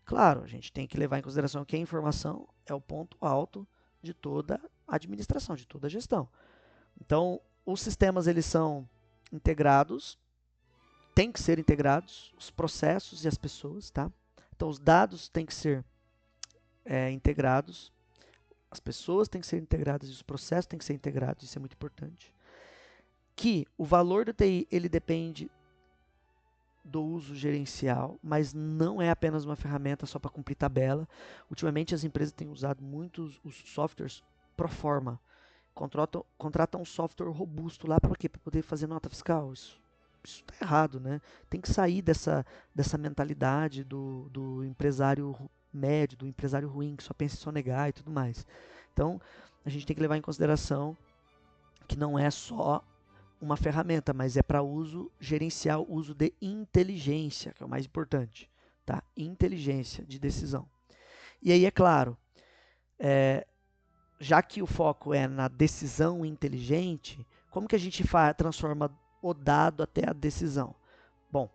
Claro, a gente tem que levar em consideração que a informação é o ponto alto de toda a administração, de toda a gestão. Então, os sistemas eles são integrados, têm que ser integrados, os processos e as pessoas, tá? Então, os dados têm que ser integrados, as pessoas têm que ser integradas e os processos têm que ser integrados, isso é muito importante. Que o valor do TI ele depende do uso gerencial, mas não é apenas uma ferramenta só para cumprir tabela. Ultimamente as empresas têm usado muitos os softwares pro forma. Contratam um software robusto lá para quê? Para poder fazer nota fiscal. Isso está errado, né? Tem que sair dessa mentalidade do empresário médio, do empresário ruim, que só pensa em sonegar e tudo mais. Então, a gente tem que levar em consideração que não é só uma ferramenta, mas é para uso gerencial, uso de inteligência, que é o mais importante, tá? Inteligência de decisão. E aí, é claro, já que o foco é na decisão inteligente, como que a gente transforma o dado até a decisão? Bom,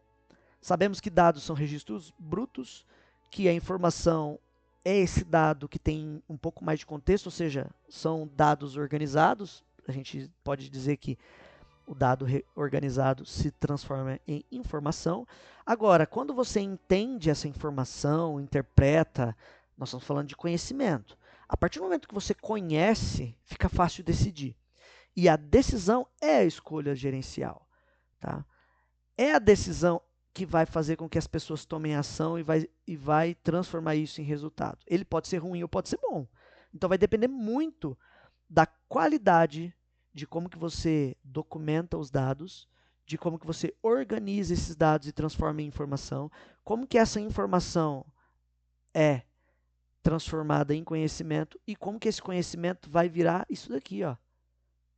sabemos que dados são registros brutos, que a informação é esse dado que tem um pouco mais de contexto, ou seja, são dados organizados. A gente pode dizer que o dado organizado se transforma em informação. Agora, quando você entende essa informação, interpreta, nós estamos falando de conhecimento. A partir do momento que você conhece, fica fácil decidir. E a decisão é a escolha gerencial. Tá? É a decisão que vai fazer com que as pessoas tomem ação e vai transformar isso em resultado. Ele pode ser ruim ou pode ser bom. Então vai depender muito da qualidade de como que você documenta os dados, de como que você organiza esses dados e transforma em informação, como que essa informação é transformada em conhecimento e como que esse conhecimento vai virar isso daqui, ó,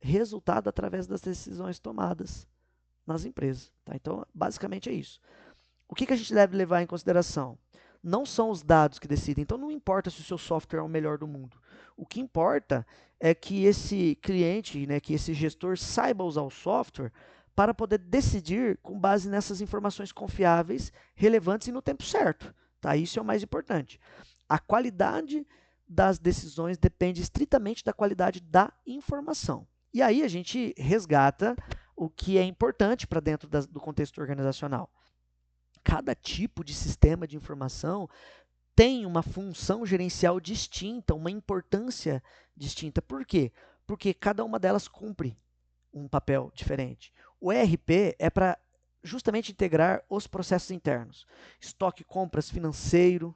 resultado através das decisões tomadas nas empresas. Tá? Então, basicamente é isso. O que a gente deve levar em consideração? Não são os dados que decidem. Então, não importa se o seu software é o melhor do mundo. O que importa é que esse cliente, né, que esse gestor saiba usar o software para poder decidir com base nessas informações confiáveis, relevantes e no tempo certo. Tá? Isso é o mais importante. A qualidade das decisões depende estritamente da qualidade da informação. E aí a gente resgata o que é importante para dentro do contexto organizacional. Cada tipo de sistema de informação tem uma função gerencial distinta, uma importância distinta. Por quê? Porque cada uma delas cumpre um papel diferente. O ERP é para justamente integrar os processos internos. Estoque, compras, financeiro.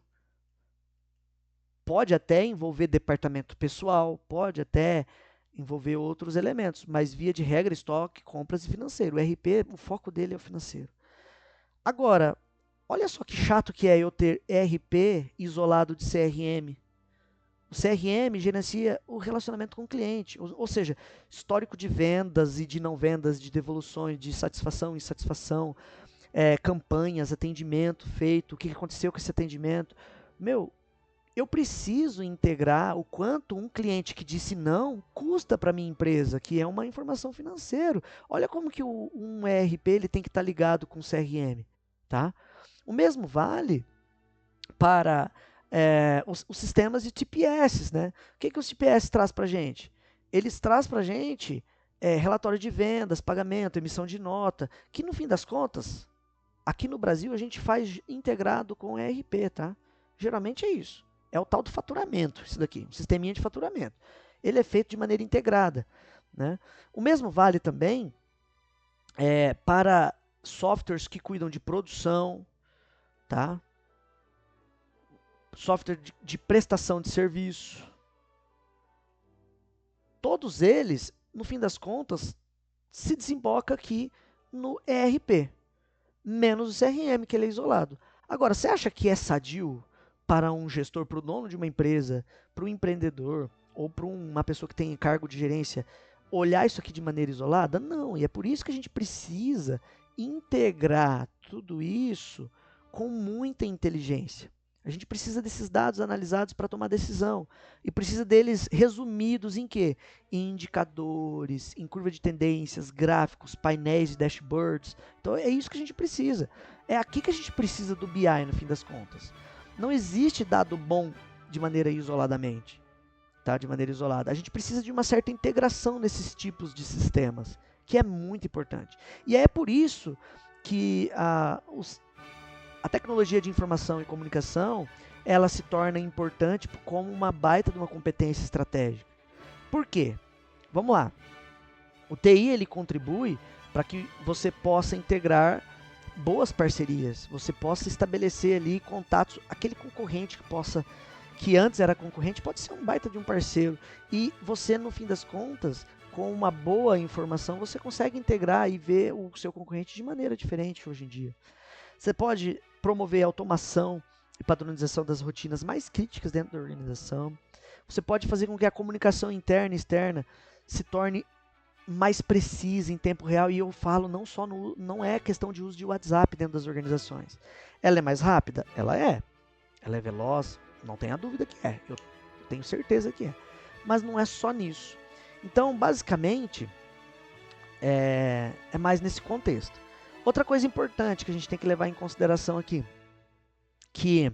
Pode até envolver departamento pessoal, pode até envolver outros elementos, mas via de regra, estoque, compras e financeiro. O ERP, o foco dele é o financeiro. Agora, olha só que chato que é eu ter ERP isolado de CRM. O CRM gerencia o relacionamento com o cliente, ou seja, histórico de vendas e de não vendas, de devoluções, de satisfação e insatisfação, campanhas, atendimento feito, o que aconteceu com esse atendimento. Meu, eu preciso integrar o quanto um cliente que disse não custa para a minha empresa, que é uma informação financeira. Olha como que um ERP ele tem que estar ligado com o CRM. Tá? O mesmo vale para os sistemas de TPS. Né? O que os TPS traz para a gente? Eles trazem para a gente relatório de vendas, pagamento, emissão de nota, que no fim das contas, aqui no Brasil a gente faz integrado com o ERP. Tá? Geralmente é isso. É o tal do faturamento, isso daqui, um sisteminha de faturamento. Ele é feito de maneira integrada. Né? O mesmo vale também para softwares que cuidam de produção, tá? Software de prestação de serviço. Todos eles, no fim das contas, se desemboca aqui no ERP, menos o CRM, que ele é isolado. Agora, você acha que é sadio para um gestor, para o dono de uma empresa, para um empreendedor ou para uma pessoa que tem cargo de gerência, olhar isso aqui de maneira isolada? Não, e é por isso que a gente precisa integrar tudo isso com muita inteligência. A gente precisa desses dados analisados para tomar decisão. E precisa deles resumidos em quê? Em indicadores, em curva de tendências, gráficos, painéis e dashboards. Então é isso que a gente precisa. É aqui que a gente precisa do BI no fim das contas. Não existe dado bom de maneira isoladamente. Tá? De maneira isolada. A gente precisa de uma certa integração nesses tipos de sistemas, que é muito importante. E é por isso que a tecnologia de informação e comunicação, ela se torna importante como uma baita de uma competência estratégica. Por quê? Vamos lá. O TI ele contribui para que você possa integrar boas parcerias, você possa estabelecer ali contatos, aquele concorrente que antes era concorrente, pode ser um baita de um parceiro. E você, no fim das contas, com uma boa informação, você consegue integrar e ver o seu concorrente de maneira diferente hoje em dia. Você pode promover automação e padronização das rotinas mais críticas dentro da organização. Você pode fazer com que a comunicação interna e externa se torne mais precisa em tempo real. E eu falo não é questão de uso de WhatsApp dentro das organizações. Ela é mais rápida? Ela é. Ela é veloz? Não tenha dúvida que é. Eu tenho certeza que é. Mas não é só nisso. Então, basicamente, é mais nesse contexto. Outra coisa importante que a gente tem que levar em consideração aqui, que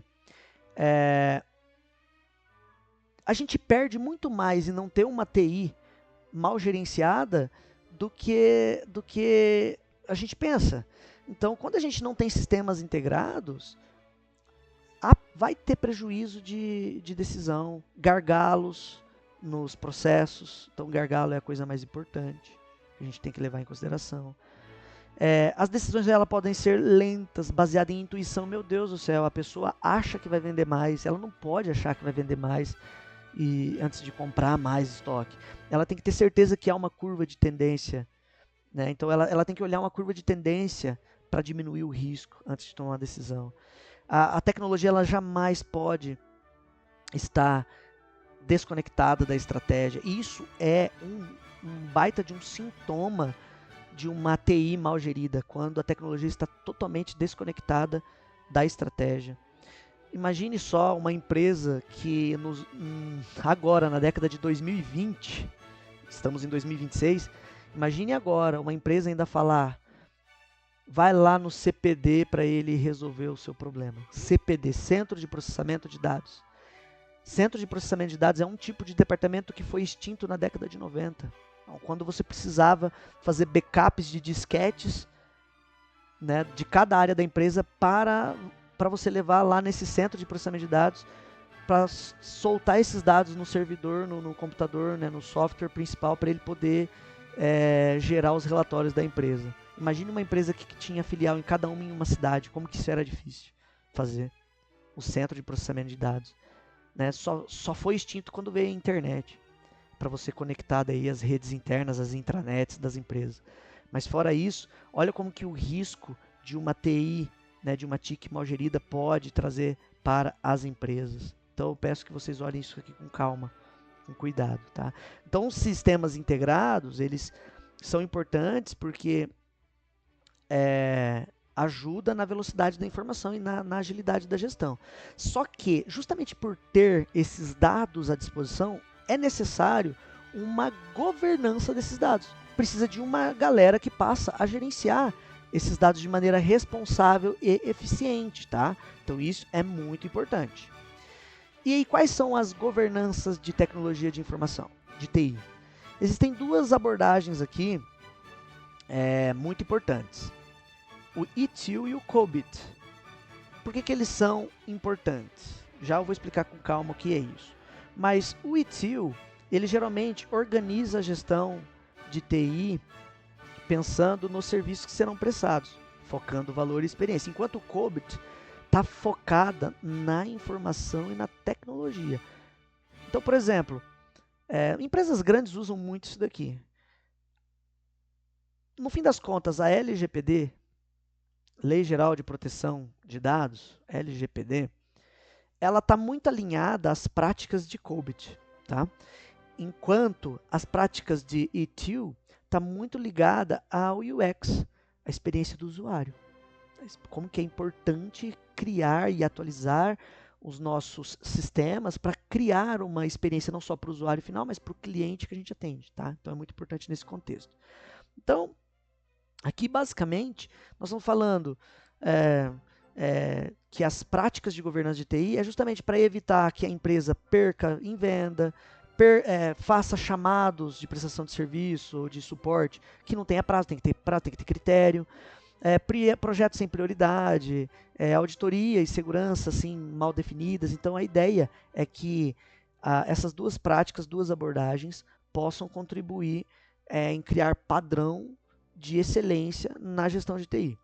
a gente perde muito mais em não ter uma TI mal gerenciada do que a gente pensa. Então, quando a gente não tem sistemas integrados, vai ter prejuízo de decisão, gargalos nos processos. Então, gargalo é a coisa mais importante que a gente tem que levar em consideração. As decisões elas podem ser lentas, baseadas em intuição. Meu Deus do céu, a pessoa acha que vai vender mais, ela não pode achar que vai vender mais antes de comprar mais estoque. Ela tem que ter certeza que há uma curva de tendência, né? Então ela tem que olhar uma curva de tendência para diminuir o risco antes de tomar uma decisão. A tecnologia ela jamais pode estar desconectada da estratégia. Isso é um baita de um sintoma de uma TI mal gerida, quando a tecnologia está totalmente desconectada da estratégia. Imagine só uma empresa que agora, na década de 2020, estamos em 2026, imagine agora uma empresa ainda falar, vai lá no CPD para ele resolver o seu problema. CPD, Centro de Processamento de Dados. Centro de Processamento de Dados é um tipo de departamento que foi extinto na década de 90. Quando você precisava fazer backups de disquetes, né, de cada área da empresa para você levar lá nesse centro de processamento de dados para soltar esses dados no servidor, no computador, né, no software principal, para ele poder gerar os relatórios da empresa. Imagine uma empresa que tinha filial em cada uma em uma cidade, como que isso era difícil fazer. O centro de processamento de dados, né, só foi extinto quando veio a internet, para você conectar daí as redes internas, as intranets das empresas. Mas fora isso, olha como que o risco de uma TI, né, de uma TIC mal gerida pode trazer para as empresas. Então eu peço que vocês olhem isso aqui com calma, com cuidado, tá? Então os sistemas integrados, eles são importantes porque ajuda na velocidade da informação e na agilidade da gestão. Só que, justamente por ter esses dados à disposição, é necessário uma governança desses dados. Precisa de uma galera que passa a gerenciar esses dados de maneira responsável e eficiente, tá? Então isso é muito importante. E aí, quais são as governanças de tecnologia de informação, de TI? Existem duas abordagens aqui muito importantes. O ITIL e o COBIT. Por que eles são importantes? Já eu vou explicar com calma o que é isso. Mas o ITIL, ele geralmente organiza a gestão de TI pensando nos serviços que serão prestados, focando valor e experiência. Enquanto o COBIT está focada na informação e na tecnologia. Então, por exemplo, empresas grandes usam muito isso daqui. No fim das contas, a LGPD, Lei Geral de Proteção de Dados, LGPD, ela está muito alinhada às práticas de COBIT, tá? Enquanto as práticas de ITIL está muito ligada ao UX, a experiência do usuário. Como que é importante criar e atualizar os nossos sistemas para criar uma experiência não só para o usuário final, mas para o cliente que a gente atende, tá? Então é muito importante nesse contexto. Então, aqui basicamente nós estamos falando que as práticas de governança de TI é justamente para evitar que a empresa perca em venda, faça chamados de prestação de serviço ou de suporte que não tenha prazo, tem que ter prazo, tem que ter critério. Projetos sem prioridade, auditoria e segurança assim, mal definidas. Então a ideia é que essas duas práticas, duas abordagens, possam contribuir em criar padrão de excelência na gestão de TI.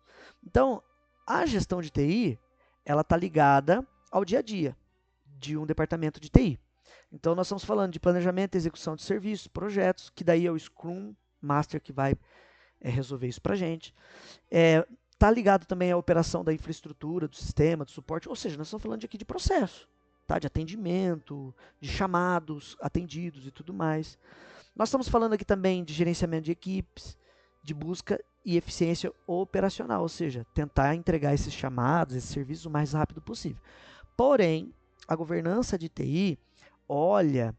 Então, a gestão de TI, ela está ligada ao dia a dia de um departamento de TI. Então, nós estamos falando de planejamento e execução de serviços, projetos, que daí é o Scrum Master que vai resolver isso para a gente. Está ligado também à operação da infraestrutura, do sistema, do suporte, ou seja, nós estamos falando aqui de processo, tá? De atendimento, de chamados atendidos e tudo mais. Nós estamos falando aqui também de gerenciamento de equipes, de busca e eficiência operacional, ou seja, tentar entregar esses chamados, esses serviços o mais rápido possível. Porém, a governança de TI olha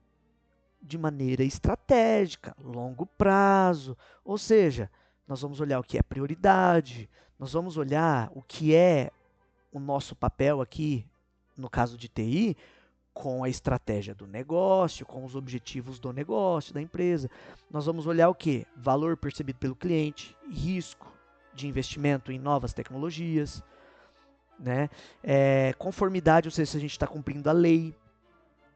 de maneira estratégica, longo prazo, ou seja, nós vamos olhar o que é prioridade, nós vamos olhar o que é o nosso papel aqui, no caso de TI, com a estratégia do negócio, com os objetivos do negócio, da empresa. Nós vamos olhar o quê? Valor percebido pelo cliente, risco de investimento em novas tecnologias, né? Conformidade, ou seja, se a gente está cumprindo a lei,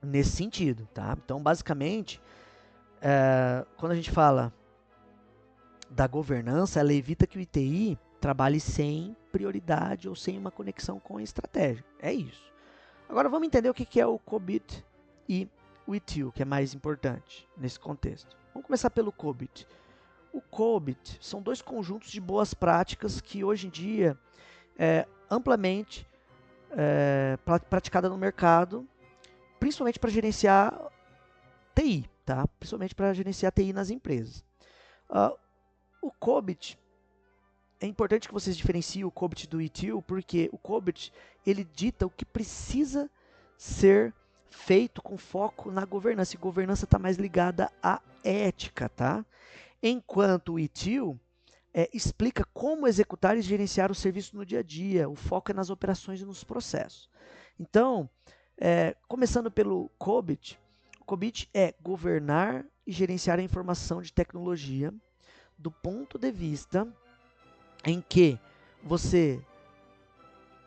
nesse sentido, tá? Então, basicamente, quando a gente fala da governança, ela evita que o ITI trabalhe sem prioridade ou sem uma conexão com a estratégia. É isso. Agora vamos entender o que é o COBIT e o ITIL, que é mais importante nesse contexto. Vamos começar pelo COBIT. O COBIT são dois conjuntos de boas práticas que hoje em dia é amplamente praticada no mercado, principalmente para gerenciar TI, tá? Principalmente para gerenciar TI nas empresas. O COBIT, é importante que vocês diferenciem o COBIT do ITIL, porque o COBIT, ele dita o que precisa ser feito com foco na governança, e governança está mais ligada à ética, tá? Enquanto o ITIL explica como executar e gerenciar o serviço no dia a dia, o foco é nas operações e nos processos. Então, começando pelo COBIT, o COBIT é governar e gerenciar a informação de tecnologia do ponto de vista em que você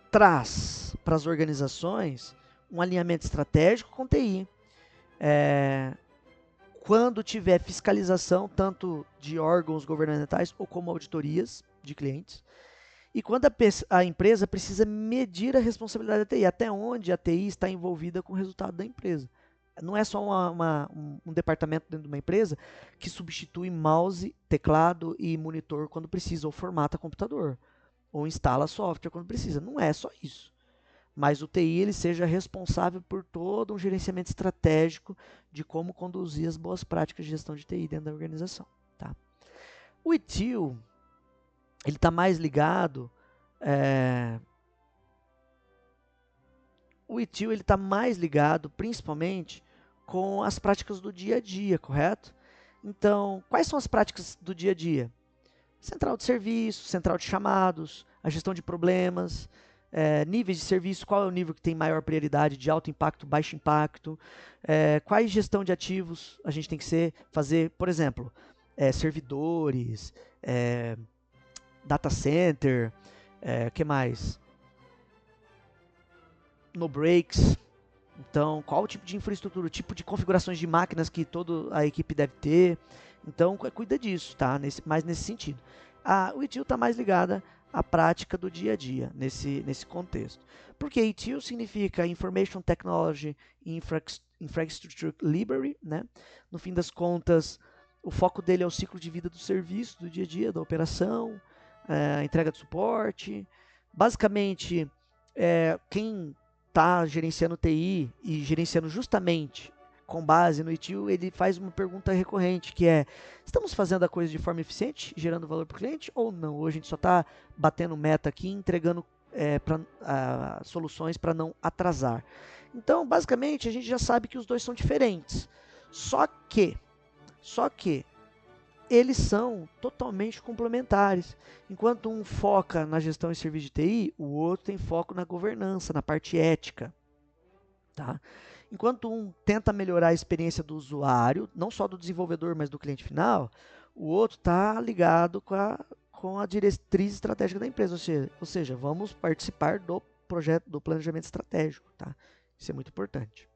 traz para as organizações um alinhamento estratégico com TI. Quando tiver fiscalização, tanto de órgãos governamentais ou como auditorias de clientes. E quando a empresa precisa medir a responsabilidade da TI, até onde a TI está envolvida com o resultado da empresa. Não é só um departamento dentro de uma empresa que substitui mouse, teclado e monitor quando precisa, ou formata computador, ou instala software quando precisa. Não é só isso. Mas o TI ele seja responsável por todo um gerenciamento estratégico de como conduzir as boas práticas de gestão de TI dentro da organização. Tá? O ITIL ele está mais ligado... O ITIL ele está mais ligado, principalmente, com as práticas do dia a dia, correto? Então, quais são as práticas do dia a dia? Central de serviço, central de chamados, a gestão de problemas, níveis de serviço, qual é o nível que tem maior prioridade, de alto impacto, baixo impacto, quais gestão de ativos a gente tem que fazer, por exemplo, servidores, data center, que mais? No breaks. Então, qual o tipo de infraestrutura, o tipo de configurações de máquinas que toda a equipe deve ter. Então, cuida disso, tá? Mais nesse sentido. O ITIL está mais ligada a prática do dia a dia nesse contexto. Porque ITIL significa Information Technology Infrastructure Library, né? No fim das contas, o foco dele é o ciclo de vida do serviço, do dia a dia, da operação, a entrega de suporte. Basicamente, quem está gerenciando TI e gerenciando justamente com base no ITIL, ele faz uma pergunta recorrente, que é: estamos fazendo a coisa de forma eficiente, gerando valor para o cliente ou não? Ou a gente só está batendo meta aqui, entregando soluções para não atrasar? Então, basicamente, a gente já sabe que os dois são diferentes. Só que eles são totalmente complementares. Enquanto um foca na gestão e serviço de TI, o outro tem foco na governança, na parte ética. Tá? Enquanto um tenta melhorar a experiência do usuário, não só do desenvolvedor, mas do cliente final, o outro está ligado com a diretriz estratégica da empresa, ou seja, vamos participar do projeto, do planejamento estratégico. Tá? Isso é muito importante.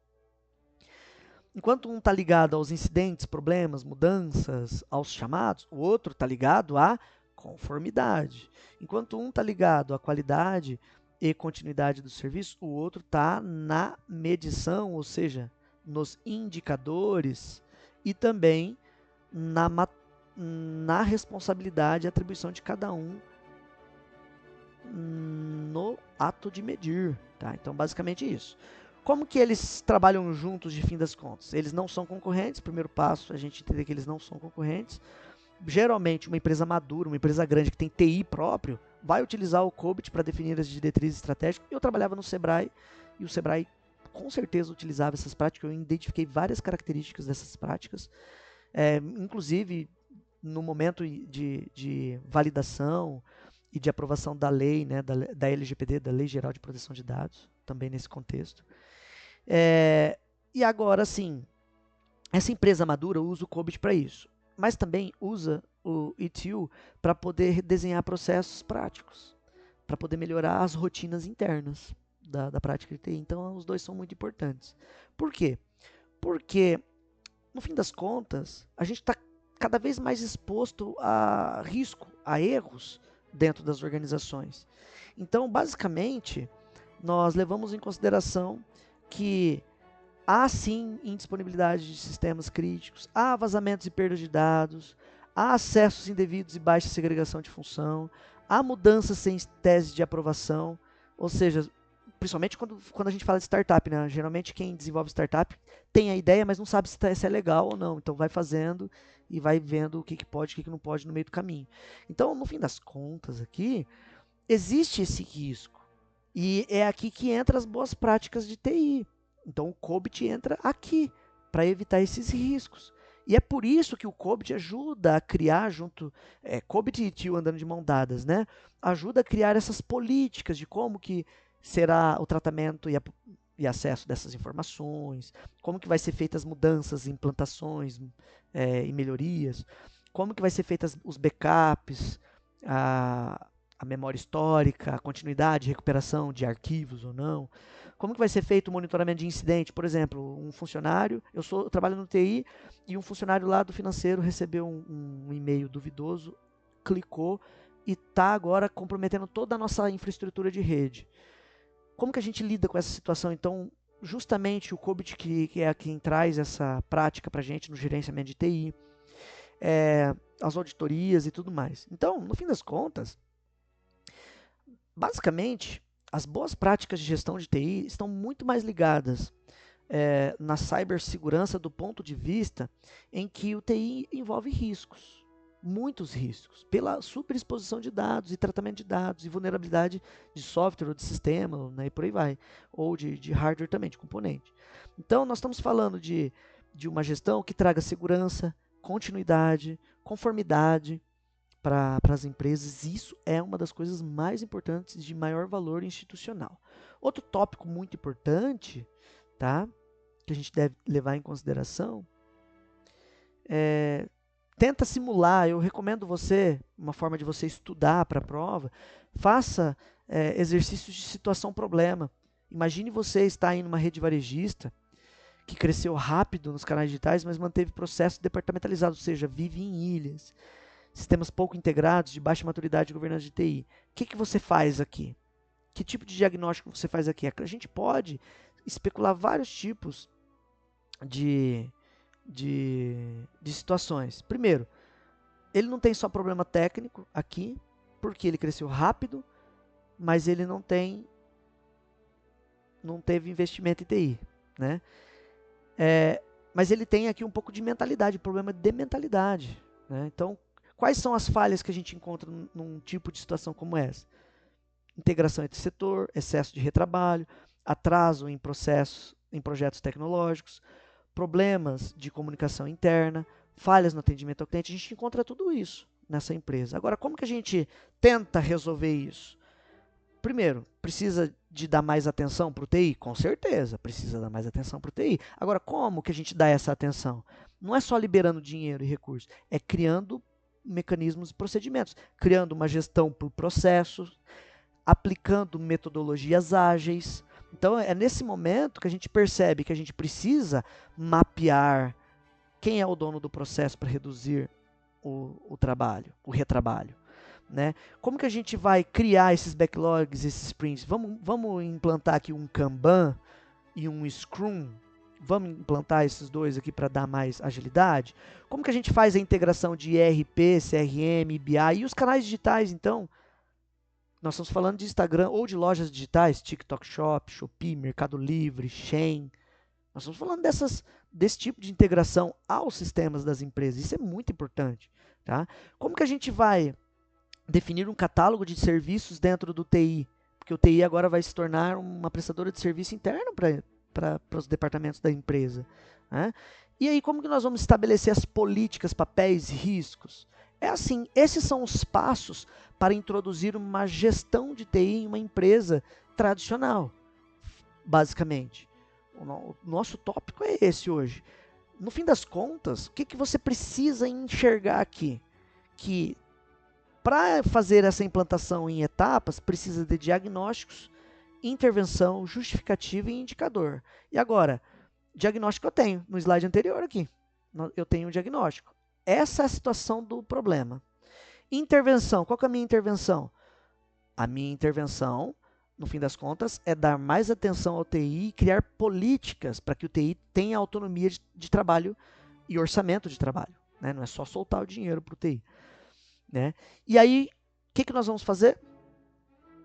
Enquanto um está ligado aos incidentes, problemas, mudanças, aos chamados, o outro está ligado à conformidade. Enquanto um está ligado à qualidade e continuidade do serviço, o outro está na medição, ou seja, nos indicadores e também na responsabilidade e atribuição de cada um no ato de medir. Tá? Então, basicamente isso. Como que eles trabalham juntos de fim das contas? Eles não são concorrentes, primeiro passo, a gente entender que eles não são concorrentes. Geralmente, uma empresa madura, uma empresa grande que tem TI próprio, vai utilizar o COBIT para definir as diretrizes estratégicas. Eu trabalhava no Sebrae e o Sebrae com certeza utilizava essas práticas. Eu identifiquei várias características dessas práticas, inclusive no momento de validação e de aprovação da lei, né, da LGPD, da Lei Geral de Proteção de Dados, também nesse contexto. E agora, sim, essa empresa madura usa o COBIT para isso, mas também usa o ITIL para poder desenhar processos práticos, para poder melhorar as rotinas internas da prática de TI. Então, os dois são muito importantes. Por quê? Porque, no fim das contas, a gente está cada vez mais exposto a risco, a erros dentro das organizações. Então, basicamente, nós levamos em consideração que há sim indisponibilidade de sistemas críticos, há vazamentos e perdas de dados, há acessos indevidos e baixa segregação de função, há mudanças sem tese de aprovação, ou seja, principalmente quando a gente fala de startup, né? Geralmente quem desenvolve startup tem a ideia, mas não sabe se é legal ou não, então vai fazendo e vai vendo o que pode e o que não pode no meio do caminho. Então, no fim das contas aqui, existe esse risco. E é aqui que entra as boas práticas de TI. Então o COBIT entra aqui para evitar esses riscos. E é por isso que o COBIT ajuda a criar junto, COBIT e ITIL andando de mão dadas, né? Ajuda a criar essas políticas de como que será o tratamento e acesso dessas informações, como que vai ser feitas as mudanças, implantações e melhorias, como que vai ser feitas os backups, a memória histórica, a continuidade, recuperação de arquivos ou não. Como que vai ser feito o monitoramento de incidente? Por exemplo, um funcionário, eu trabalho no TI e um funcionário lá do financeiro recebeu um e-mail duvidoso, clicou e está agora comprometendo toda a nossa infraestrutura de rede. Como que a gente lida com essa situação? Então, justamente o COBIT que é quem traz essa prática para a gente no gerenciamento de TI, as auditorias e tudo mais. Então, no fim das contas, basicamente, as boas práticas de gestão de TI estão muito mais ligadas na cibersegurança do ponto de vista em que o TI envolve riscos, muitos riscos, pela superexposição de dados e tratamento de dados e vulnerabilidade de software ou de sistema, né, e por aí vai, ou de hardware também, de componente. Então, nós estamos falando de uma gestão que traga segurança, continuidade, conformidade, para as empresas, isso é uma das coisas mais importantes de maior valor institucional. Outro tópico muito importante, tá, que a gente deve levar em consideração, tenta simular, eu recomendo você, uma forma de você estudar para a prova, faça exercícios de situação-problema. Imagine você estar em uma rede varejista que cresceu rápido nos canais digitais, mas manteve processo departamentalizado, ou seja, vive em ilhas. sistemas pouco integrados, de baixa maturidade de governança de TI. O que você faz aqui? Que tipo de diagnóstico você faz aqui? A gente pode especular vários tipos de, de situações. Primeiro, ele não tem só problema técnico aqui, porque ele cresceu rápido, mas ele não teve investimento em TI, né? Mas ele tem aqui um pouco de mentalidade, problema de mentalidade, né? Então, quais são as falhas que a gente encontra num tipo de situação como essa? Integração entre setor, excesso de retrabalho, atraso em processos, em projetos tecnológicos, problemas de comunicação interna, falhas no atendimento ao cliente. A gente encontra tudo isso nessa empresa. Agora, como que a gente tenta resolver isso? Primeiro, precisa de dar mais atenção para o TI? Com certeza, precisa dar mais atenção para o TI. Agora, como que a gente dá essa atenção? Não é só liberando dinheiro e recursos, é criando mecanismos e procedimentos, criando uma gestão por processos, aplicando metodologias ágeis. Então, é nesse momento que a gente percebe que a gente precisa mapear quem é o dono do processo para reduzir o trabalho, o retrabalho. Né? Como que a gente vai criar esses backlogs, esses sprints? Vamos implantar aqui um Kanban e um Scrum? Vamos implantar esses dois aqui para dar mais agilidade? Como que a gente faz a integração de ERP, CRM, BI e os canais digitais, então? Nós estamos falando de Instagram ou de lojas digitais, TikTok Shop, Shopee, Mercado Livre, Shein. Nós estamos falando desse tipo de integração aos sistemas das empresas. Isso é muito importante. Tá? Como que a gente vai definir um catálogo de serviços dentro do TI? Porque o TI agora vai se tornar uma prestadora de serviço interno para os departamentos da empresa. Né? E aí, como que nós vamos estabelecer as políticas, papéis e riscos? É assim, esses são os passos para introduzir uma gestão de TI em uma empresa tradicional, basicamente. O nosso tópico é esse hoje. No fim das contas, o que você precisa enxergar aqui? Que para fazer essa implantação em etapas, precisa de diagnósticos, intervenção, justificativa e indicador. E agora, diagnóstico eu tenho, no slide anterior aqui. Eu tenho um diagnóstico. Essa é a situação do problema. Intervenção, qual que é a minha intervenção? A minha intervenção, no fim das contas, é dar mais atenção ao TI e criar políticas para que o TI tenha autonomia de trabalho e orçamento de trabalho. Né? Não é só soltar o dinheiro para o TI. Né? E aí, o que nós vamos fazer?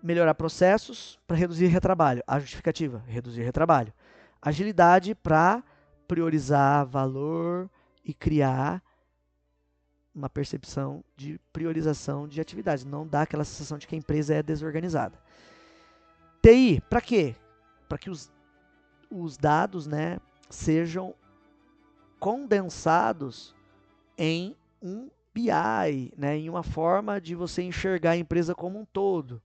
Melhorar processos para reduzir retrabalho. A justificativa, reduzir retrabalho. Agilidade para priorizar valor e criar uma percepção de priorização de atividades. Não dá aquela sensação de que a empresa é desorganizada. TI, para quê? Para que os dados, né, sejam condensados em um BI, né, em uma forma de você enxergar a empresa como um todo.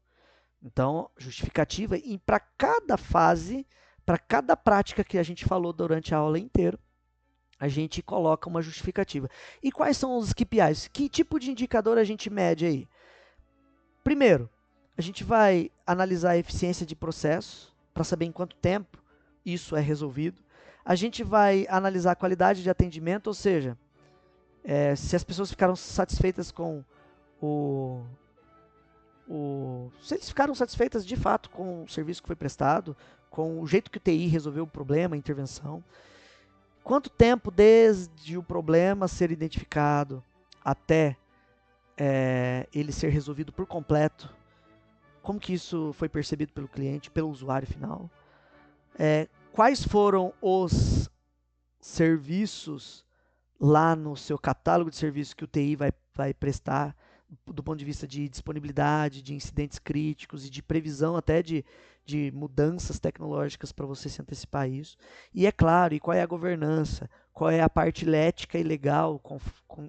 Então, justificativa, e para cada fase, para cada prática que a gente falou durante a aula inteira, a gente coloca uma justificativa. E quais são os KPIs? Que tipo de indicador a gente mede aí? Primeiro, a gente vai analisar a eficiência de processo, para saber em quanto tempo isso é resolvido. A gente vai analisar a qualidade de atendimento, ou seja, se as pessoas ficaram satisfeitas com se eles ficaram satisfeitas de fato com o serviço que foi prestado, com o jeito que o TI resolveu o problema, a intervenção. Quanto tempo desde o problema ser identificado até ele ser resolvido por completo? Como que isso foi percebido pelo cliente, pelo usuário final? Quais foram os serviços lá no seu catálogo de serviços que o TI vai prestar, do ponto de vista de disponibilidade, de incidentes críticos e de previsão até de mudanças tecnológicas para você se antecipar a isso. E é claro, e qual é a governança, qual é a parte ética e legal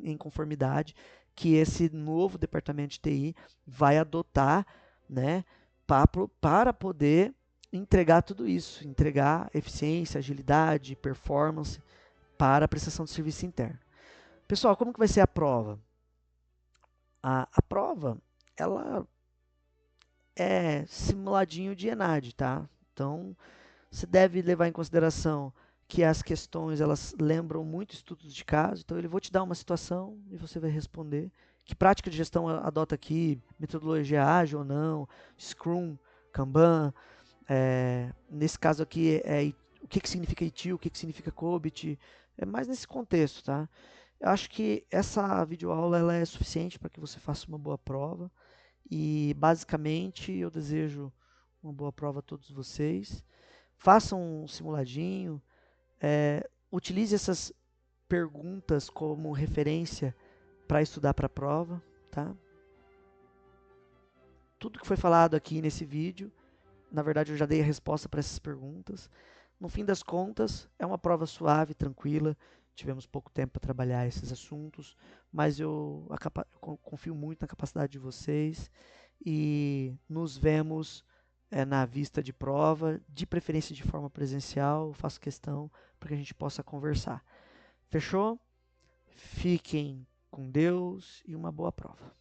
em conformidade que esse novo departamento de TI vai adotar, né, para poder entregar tudo isso, entregar eficiência, agilidade, performance para a prestação de serviço interno. Pessoal, como que vai ser a prova? A prova, ela é simuladinho de ENAD, tá? Então, você deve levar em consideração que as questões, elas lembram muito estudos de caso. Então, ele vai te dar uma situação e você vai responder. Que prática de gestão adota aqui? Metodologia ágil ou não? Scrum, Kanban. Nesse caso aqui, o que significa ITIL, o que significa COBIT. É mais nesse contexto, tá? Eu acho que essa videoaula ela é suficiente para que você faça uma boa prova. E basicamente eu desejo uma boa prova a todos vocês. Façam um simuladinho. Utilize essas perguntas como referência para estudar para a prova, tá? Tudo que foi falado aqui nesse vídeo, na verdade eu já dei a resposta para essas perguntas. No fim das contas, é uma prova suave, tranquila. Tivemos pouco tempo para trabalhar esses assuntos, mas eu confio muito na capacidade de vocês e nos vemos na vista de prova, de preferência de forma presencial. Eu faço questão para que a gente possa conversar. Fechou? Fiquem com Deus e uma boa prova.